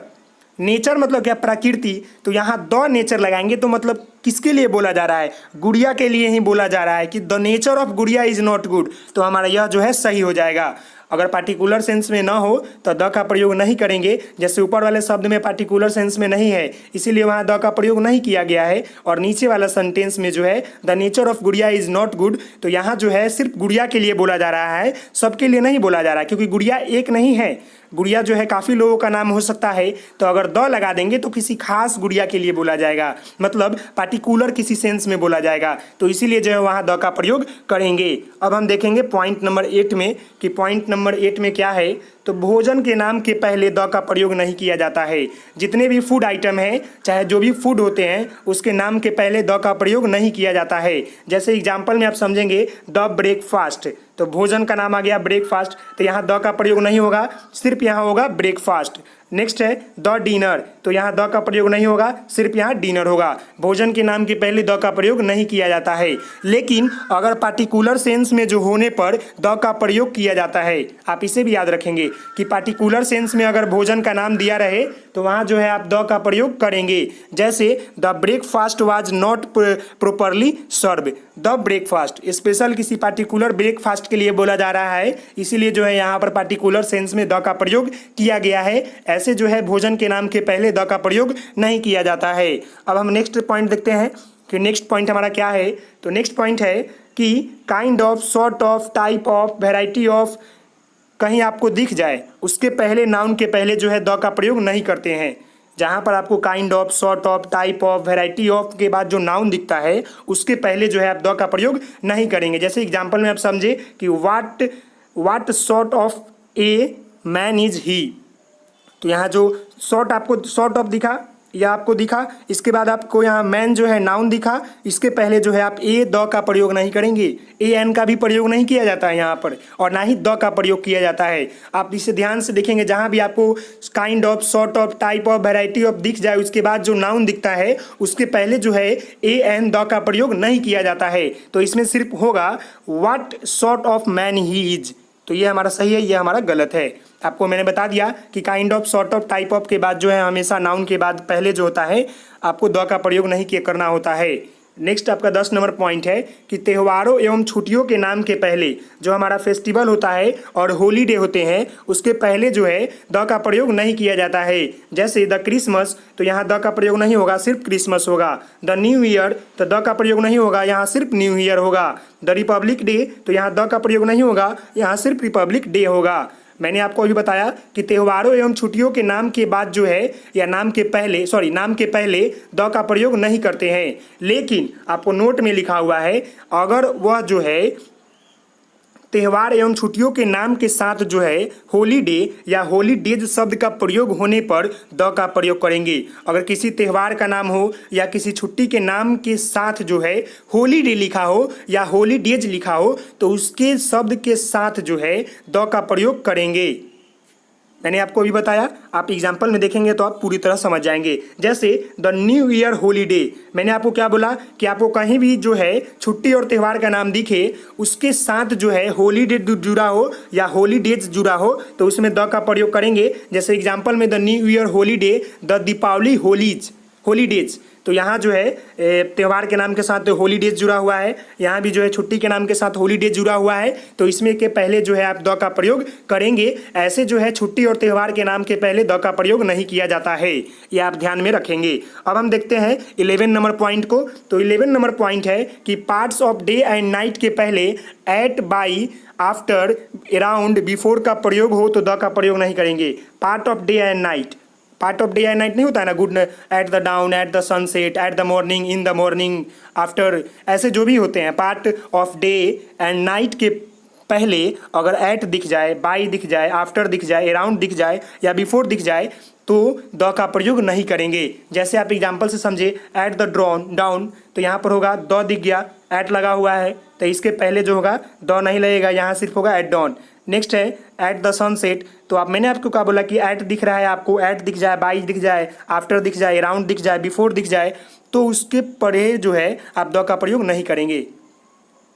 [SPEAKER 1] नेचर मतलब क्या? प्रकृति। तो यहाँ द नेचर लगाएंगे तो मतलब किसके लिए बोला जा रहा है? गुड़िया के लिए ही बोला जा रहा है कि द नेचर ऑफ गुड़िया इज नॉट गुड। तो हमारा यह जो है सही हो जाएगा। अगर पार्टिकुलर सेंस में ना हो तो द का प्रयोग नहीं करेंगे। जैसे ऊपर वाले शब्द में पार्टिकुलर सेंस में नहीं है, इसीलिए वहाँ द का प्रयोग नहीं किया गया है। और नीचे वाला सेंटेंस में जो है द नेचर ऑफ गुड़िया इज नॉट गुड, तो यहाँ जो है सिर्फ गुड़िया के लिए बोला जा रहा है, सबके लिए नहीं बोला जा रहा है, क्योंकि गुड़िया एक नहीं है। गुड़िया जो है काफ़ी लोगों का नाम हो सकता है। तो अगर द लगा देंगे तो किसी खास गुड़िया के लिए बोला जाएगा, मतलब पार्टिकुलर किसी सेंस में बोला जाएगा। तो इसीलिए जो है वहाँ द का प्रयोग करेंगे। अब हम देखेंगे पॉइंट नंबर 8 में कि पॉइंट नंबर 8 में क्या है। तो भोजन के नाम के पहले द का प्रयोग नहीं किया जाता है। जितने भी फूड आइटम हैं, चाहे जो भी फूड होते हैं, उसके नाम के पहले द का प्रयोग नहीं किया जाता है। जैसे एग्जाम्पल में आप समझेंगे द ब्रेकफास्ट, तो भोजन का नाम आ गया ब्रेकफास्ट, तो यहाँ द का प्रयोग नहीं होगा, सिर्फ यहाँ होगा ब्रेकफास्ट। नेक्स्ट है द डिनर, तो यहाँ द का प्रयोग नहीं होगा, सिर्फ यहाँ डिनर होगा। भोजन के नाम के पहले द का प्रयोग नहीं किया जाता है। लेकिन अगर पार्टिकुलर सेंस में जो होने पर द का प्रयोग किया जाता है, आप इसे भी याद रखेंगे कि पार्टिकुलर सेंस में अगर भोजन का नाम दिया रहे तो वहाँ जो है आप द का प्रयोग करेंगे। जैसे the breakfast was not properly serve. The breakfast special किसी पार्टिकुलर ब्रेकफास्ट के लिए बोला जा रहा है, इसीलिए जो है यहाँ पर पार्टिकुलर सेंस में द का प्रयोग किया गया है। ऐसे जो है भोजन के नाम के पहले द का प्रयोग नहीं किया जाता है। अब हम नेक्स्ट पॉइंट देखते हैं कि नेक्स्ट पॉइंट हमारा क्या है। तो नेक्स्ट पॉइंट है कि kind of, sort of, type of, variety of कहीं आपको दिख जाए उसके पहले, नाउन के पहले जो है द का प्रयोग नहीं करते हैं। जहाँ पर आपको kind of, sort of, type of, variety of के बाद जो नाउन दिखता है उसके पहले जो है आप द का प्रयोग नहीं करेंगे। जैसे एग्जाम्पल में आप समझे कि what sort of a man is he, तो यहाँ जो सॉर्ट आपको सॉर्ट ऑफ दिखा या आपको दिखा, इसके बाद आपको यहाँ मैन जो है नाउन दिखा, इसके पहले जो है आप ए द का प्रयोग नहीं करेंगे। ए एन का भी प्रयोग नहीं किया जाता है यहाँ पर, और ना ही द का प्रयोग किया जाता है। आप इसे ध्यान से देखेंगे, जहाँ भी आपको kind of, sort of, type of, variety of दिख जाए, उसके बाद जो नाउन दिखता है उसके पहले जो है ए एन द का प्रयोग नहीं किया जाता है। तो इसमें सिर्फ होगा what sort of man he is. तो ये हमारा सही है, ये हमारा गलत है। आपको मैंने बता दिया कि kind of, sort of, type of के बाद जो है हमेशा नाउन के बाद पहले जो होता है आपको द का प्रयोग नहीं करना होता है। नेक्स्ट आपका 10 नंबर पॉइंट है कि त्योहारों एवं छुट्टियों के नाम के पहले जो हमारा फेस्टिवल होता है और हॉलीडे होते हैं उसके पहले जो है द का प्रयोग नहीं किया जाता है। जैसे द क्रिसमस, तो यहाँ द का प्रयोग नहीं होगा, सिर्फ क्रिसमस होगा। द न्यू ईयर, तो द का प्रयोग नहीं होगा, यहाँ सिर्फ न्यू ईयर होगा। द रिपब्लिक डे, तो यहाँ द का प्रयोग नहीं होगा, यहाँ सिर्फ रिपब्लिक डे होगा। मैंने आपको अभी बताया कि त्योहारों एवं छुट्टियों के नाम के बाद जो है या नाम के पहले द का प्रयोग नहीं करते हैं। लेकिन आपको नोट में लिखा हुआ है अगर वह जो है त्योहार एवं छुट्टियों के नाम के साथ जो है हॉलीडे या हॉलीडेज शब्द का प्रयोग होने पर द का प्रयोग करेंगे। अगर किसी त्योहार का नाम हो या किसी छुट्टी के नाम के साथ जो है हॉलीडे लिखा हो या हॉलीडेज लिखा हो तो उसके शब्द के साथ जो है द का प्रयोग करेंगे। मैंने आपको अभी बताया, आप एग्जाम्पल में देखेंगे तो आप पूरी तरह समझ जाएंगे। जैसे द न्यू ईयर हॉलीडे, मैंने आपको क्या बोला कि आपको कहीं भी जो है छुट्टी और त्यौहार का नाम दिखे उसके साथ जो है हॉलीडे जुड़ा हो या हॉलीडेज जुड़ा हो तो उसमें द का प्रयोग करेंगे। जैसे एग्जाम्पल में the new year holiday, the Deepawali holidays, तो यहाँ जो है त्यौहार के नाम के साथ हॉलीडेज जुड़ा हुआ है, यहाँ भी जो है छुट्टी के नाम के साथ हॉलीडेज जुड़ा हुआ है, तो इसमें के पहले जो है आप द का प्रयोग करेंगे। ऐसे जो है छुट्टी और त्यौहार के नाम के पहले द का प्रयोग नहीं किया जाता है, ये आप ध्यान में रखेंगे। अब हम देखते हैं 11 नंबर पॉइंट को। तो 11 नंबर पॉइंट है कि parts of day and night के पहले at, by, after, around, before का प्रयोग हो तो द का प्रयोग नहीं करेंगे। Part of day and night, part of day and night नहीं होता है ना, good at the dawn, at the sunset, at the morning, in the morning, after, ऐसे जो भी होते हैं part of day and night के पहले अगर एट दिख जाए, बाई दिख जाए, आफ्टर दिख जाए, अराउंड दिख जाए या बिफोर दिख जाए तो द का प्रयोग नहीं करेंगे। जैसे आप एग्जाम्पल से समझे, एट द डाउन, तो यहाँ पर होगा द दिख गया, एट लगा हुआ है तो इसके पहले जो होगा द नहीं लगेगा, यहाँ सिर्फ होगा एट डॉन। नेक्स्ट है एट द सनसेट, तो आप मैंने आपको क्या बोला कि एट दिख रहा है आपको, एट दिख जाए, बाई दिख जाए, आफ्टर दिख जाए, अराउंड दिख जाए, बिफोर दिख जाए तो उसके परे जो है आप द का प्रयोग नहीं करेंगे।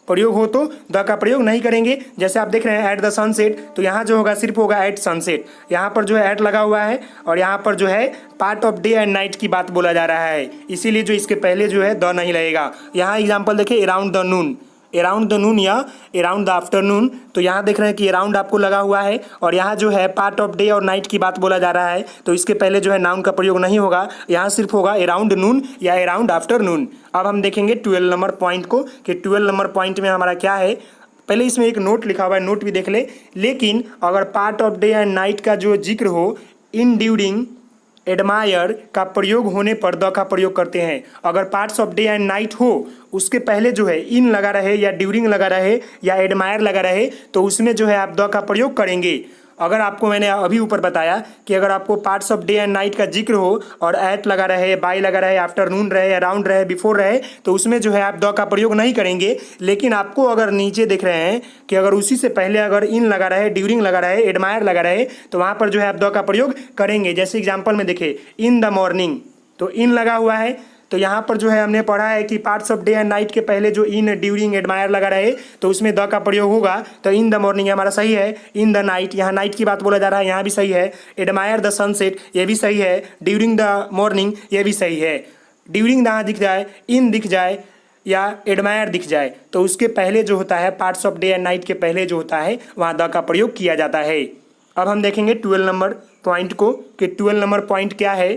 [SPEAKER 1] प्रयोग हो तो द का प्रयोग नहीं करेंगे। जैसे आप देख रहे हैं एट द सनसेट, तो यहाँ जो होगा सिर्फ होगा एट सनसेट, यहाँ पर जो है एट लगा हुआ है और यहाँ पर जो है part of day and night की बात बोला जा रहा है, इसीलिए जो इसके पहले जो है द नहीं लगेगा। यहाँ एग्जाम्पल देखिए, around the noon, around the noon या अराउंड द आफ्टरनून, तो यहाँ देख रहे हैं कि अराउंड आपको लगा हुआ है और यहाँ जो है पार्ट ऑफ डे और नाइट की बात बोला जा रहा है तो इसके पहले जो है नाउन का प्रयोग नहीं होगा, यहाँ सिर्फ होगा अराउंड नून या अराउंड आफ्टरनून। अब हम देखेंगे 12 नंबर पॉइंट को कि 12 नंबर पॉइंट में हमारा क्या है। पहले इसमें एक नोट लिखा हुआ है, नोट भी देख ले। लेकिन अगर part of day and night का जो जिक्र हो, इन ड्यूरिंग, एडमायर का प्रयोग होने पर द का प्रयोग करते हैं। अगर parts of day and night हो उसके पहले जो है इन लगा रहे या ड्यूरिंग लगा रहे या एडमायर लगा रहे तो उसमें जो है आप द का प्रयोग करेंगे। अगर आपको मैंने अभी ऊपर बताया कि अगर आपको parts of day and night का जिक्र हो और एट लगा रहे, बाई लगा रहे, आफ्टरनून रहे, अराउंड रहे, बिफोर रहे तो उसमें जो है आप द का प्रयोग नहीं करेंगे। लेकिन आपको अगर नीचे देख रहे हैं कि अगर उसी से पहले अगर इन लगा रहे, ड्यूरिंग लगा रहे, एडमायर लगा रहे तो वहाँ पर जो है आप द का प्रयोग करेंगे। जैसे एग्जाम्पल में देखें, इन द मॉर्निंग, तो इन लगा हुआ है तो यहाँ पर जो है हमने पढ़ा है कि parts of day and night के पहले जो इन, ड्यूरिंग, एडमायर लगा रहे तो उसमें द का प्रयोग होगा। तो इन द मॉर्निंग हमारा सही है, इन द नाइट, यहाँ नाइट की बात बोला जा रहा है, यहाँ भी सही है। एडमायर द सनसेट, ये भी सही है। ड्यूरिंग द मॉर्निंग, ये भी सही है। ड्यूरिंग यहाँ दिख जाए, इन दिख जाए या एडमायर दिख जाए तो उसके पहले जो होता है parts of day and night के पहले जो होता है वहाँ द का प्रयोग किया जाता है। अब हम देखेंगे 12 नंबर पॉइंट को कि 12 नंबर पॉइंट क्या है।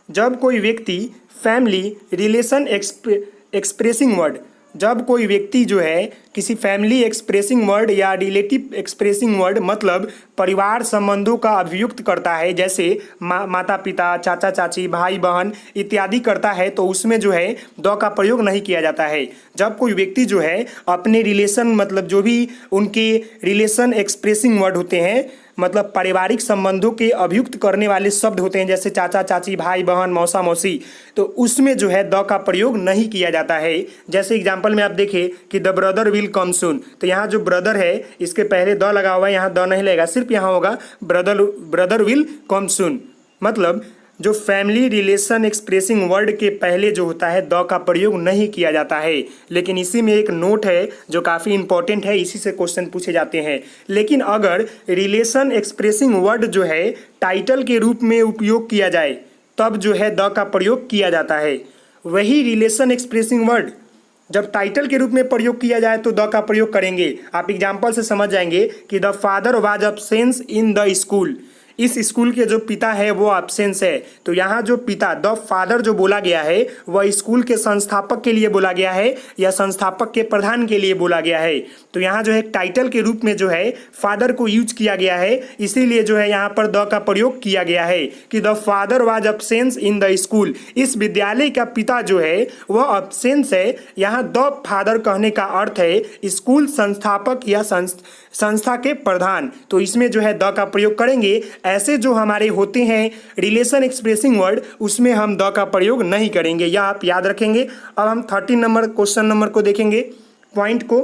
[SPEAKER 1] जब कोई व्यक्ति फैमिली रिलेशन एक्सप्रेसिंग वर्ड, जब कोई व्यक्ति जो है किसी फैमिली एक्सप्रेसिंग वर्ड या रिलेटिव एक्सप्रेसिंग वर्ड मतलब परिवार संबंधों का अभियुक्त करता है, जैसे माता पिता, चाचा चाची, भाई बहन इत्यादि करता है तो उसमें जो है द का प्रयोग नहीं किया जाता है। जब कोई व्यक्ति जो है अपने रिलेशन मतलब जो भी उनके रिलेशन एक्सप्रेसिंग वर्ड होते हैं मतलब पारिवारिक संबंधों के अभियुक्त करने वाले शब्द होते हैं, जैसे चाचा चाची, भाई बहन, मौसा मौसी, तो उसमें जो है द का प्रयोग नहीं किया जाता है। जैसे एग्जाम्पल में आप देखें कि द ब्रदर विल कम सून, तो यहाँ जो ब्रदर है इसके पहले द लगा हुआ है, यहाँ द नहीं लगेगा, सिर्फ यहाँ होगा ब्रदर विल कम सून। मतलब जो फैमिली रिलेशन एक्सप्रेसिंग वर्ड के पहले जो होता है द का प्रयोग नहीं किया जाता है। लेकिन इसी में एक नोट है जो काफ़ी इंपॉर्टेंट है, इसी से क्वेश्चन पूछे जाते हैं। लेकिन अगर रिलेशन एक्सप्रेसिंग वर्ड जो है टाइटल के रूप में उपयोग किया जाए तब जो है द का प्रयोग किया जाता है। वही रिलेशन एक्सप्रेसिंग वर्ड जब टाइटल के रूप में प्रयोग किया जाए तो द का प्रयोग करेंगे। आप एग्जाम्पल से समझ जाएंगे कि the father was absence in the school, इस स्कूल के जो पिता है वो एब्सेंस है, तो यहाँ जो पिता द फादर जो बोला गया है वह स्कूल के संस्थापक के लिए बोला गया है या संस्थापक के प्रधान के लिए बोला गया है। तो यहाँ जो है टाइटल के रूप में जो है फादर को यूज किया गया है, इसीलिए जो है यहाँ पर द का प्रयोग किया गया है कि the father was absence in the school, इस विद्यालय का पिता जो है वह एब्सेंस है। यहाँ द फादर कहने का अर्थ है स्कूल संस्थापक या संस्था के प्रधान, तो इसमें जो है द का प्रयोग करेंगे। ऐसे जो हमारे होते हैं रिलेशन एक्सप्रेसिंग वर्ड उसमें हम द का प्रयोग नहीं करेंगे, यह आप याद रखेंगे। अब हम 13 नंबर क्वेश्चन नंबर को देखेंगे पॉइंट को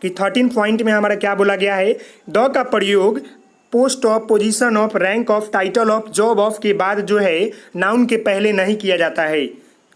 [SPEAKER 1] कि 13 पॉइंट में हमारा क्या बोला गया है। द का प्रयोग post of, position of, rank of, title of, job of के बाद जो है नाउन के पहले नहीं किया जाता है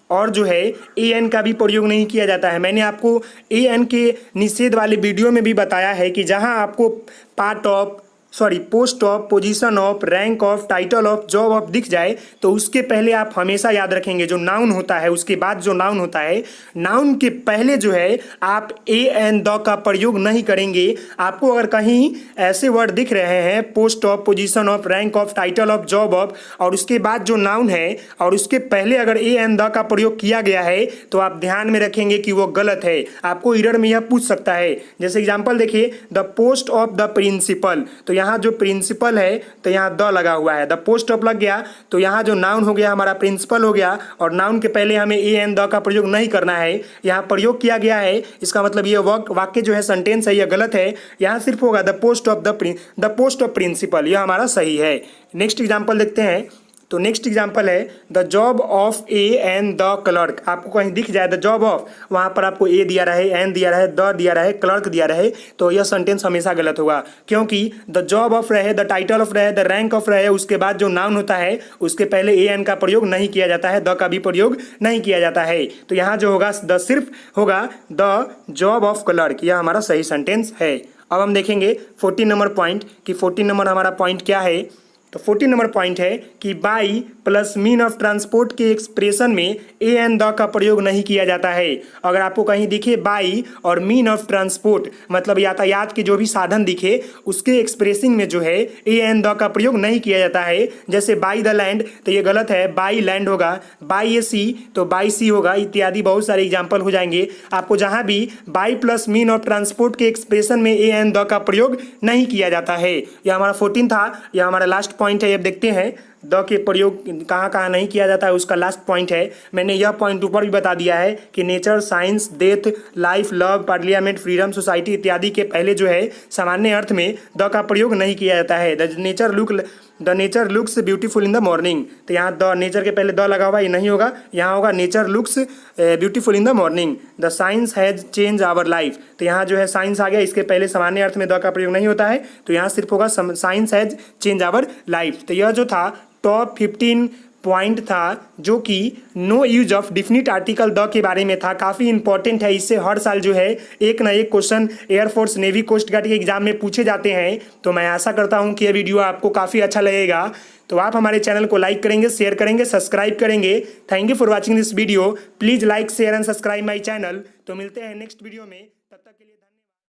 [SPEAKER 1] और जो है ए एन का भी प्रयोग नहीं किया जाता है। मैंने आपको ए एन के निषेध वाले वीडियो में भी बताया है कि जहां आपको part of, post of, position of, rank of, title of, job of दिख जाए तो उसके पहले आप हमेशा याद रखेंगे जो नाउन होता है, उसके बाद जो नाउन होता है, नाउन के पहले जो है आप ए एंड द का प्रयोग नहीं करेंगे। आपको अगर कहीं ऐसे वर्ड दिख रहे हैं post of, position of, rank of, title of, job of और उसके बाद जो नाउन है और उसके पहले अगर ए एंड द का प्रयोग किया गया है तो आप ध्यान में रखेंगे कि वो गलत है। आपको एरर में यह पूछ सकता है। जैसे एग्जांपल देखिए, the post of the principal, तो यहाँ जो प्रिंसिपल है तो यहाँ द लगा हुआ है, द पोस्ट ऑफ लग गया तो यहाँ जो नाउन हो गया हमारा प्रिंसिपल हो गया और नाउन के पहले हमें ए एंड द का प्रयोग नहीं करना है, यहाँ प्रयोग किया गया है। इसका मतलब ये वाक्य जो है सेंटेंस है यह गलत है। यहाँ सिर्फ होगा द पोस्ट ऑफ प्रिंसिपल, यह हमारा सही है। नेक्स्ट एग्जाम्पल देखते हैं। तो नेक्स्ट एग्जाम्पल है the job of A and the clerk. आपको कहीं दिख जाए द जॉब ऑफ, वहाँ पर आपको ए दिया रहे, एन दिया रहे, द दिया रहे, क्लर्क दिया रहे, तो यह सेंटेंस हमेशा गलत होगा, क्योंकि द जॉब ऑफ रहे, द टाइटल ऑफ रहे, द रैंक ऑफ रहे, उसके बाद जो नाउन होता है उसके पहले ए एन का प्रयोग नहीं किया जाता है, द का भी प्रयोग नहीं किया जाता है। तो यहाँ जो होगा द सिर्फ होगा द जॉब ऑफ क्लर्क, यह हमारा सही सेंटेंस है। अब हम देखेंगे 14 नंबर पॉइंट कि 14 नंबर हमारा पॉइंट क्या है। तो 14 नंबर पॉइंट है कि by plus mean of transport के एक्सप्रेशन में ए एंड द का प्रयोग नहीं किया जाता है। अगर आपको कहीं दिखे बाई और मीन ऑफ ट्रांसपोर्ट मतलब यातायात के जो भी साधन दिखे उसके एक्सप्रेसिंग में जो है ए एंड द का प्रयोग नहीं किया जाता है। जैसे बाई द लैंड तो ये गलत है, बाई लैंड होगा, बाई ए सी तो बाई सी होगा, इत्यादि बहुत सारे एग्जाम्पल हो जाएंगे। आपको जहाँ भी by plus mean of transport के एक्सप्रेशन में ए एंड द का प्रयोग नहीं किया जाता है। यह हमारा 14 था, यह हमारा लास्ट पॉइंट है। अब देखते हैं द के प्रयोग कहाँ कहाँ नहीं किया जाता है, उसका लास्ट पॉइंट है। मैंने यह पॉइंट ऊपर भी बता दिया है कि nature, science, death, life, love, parliament, freedom, society इत्यादि के पहले जो है सामान्य अर्थ में द का प्रयोग नहीं किया जाता है। The nature looks beautiful in the morning, तो यहाँ द नेचर के पहले द लगा हुआ, ये नहीं होगा, यहाँ होगा nature looks beautiful in the morning. The science has change our life, तो यहाँ जो है साइंस आ गया, इसके पहले सामान्य अर्थ में द का प्रयोग नहीं होता है, तो यहाँ सिर्फ होगा science has change our life. तो यह जो था टॉप 15 पॉइंट था जो कि no use of definite article the के बारे में था। काफ़ी इंपॉर्टेंट है, इससे हर साल जो है एक ना एक question air force, navy, coast guard के एग्जाम में पूछे जाते हैं। तो मैं आशा करता हूं कि यह वीडियो आपको काफ़ी अच्छा लगेगा। तो आप हमारे चैनल को लाइक करेंगे, शेयर करेंगे, सब्सक्राइब करेंगे। Thank you for watching this video. Please like, share and subscribe my channel. तो मिलते हैं नेक्स्ट वीडियो में।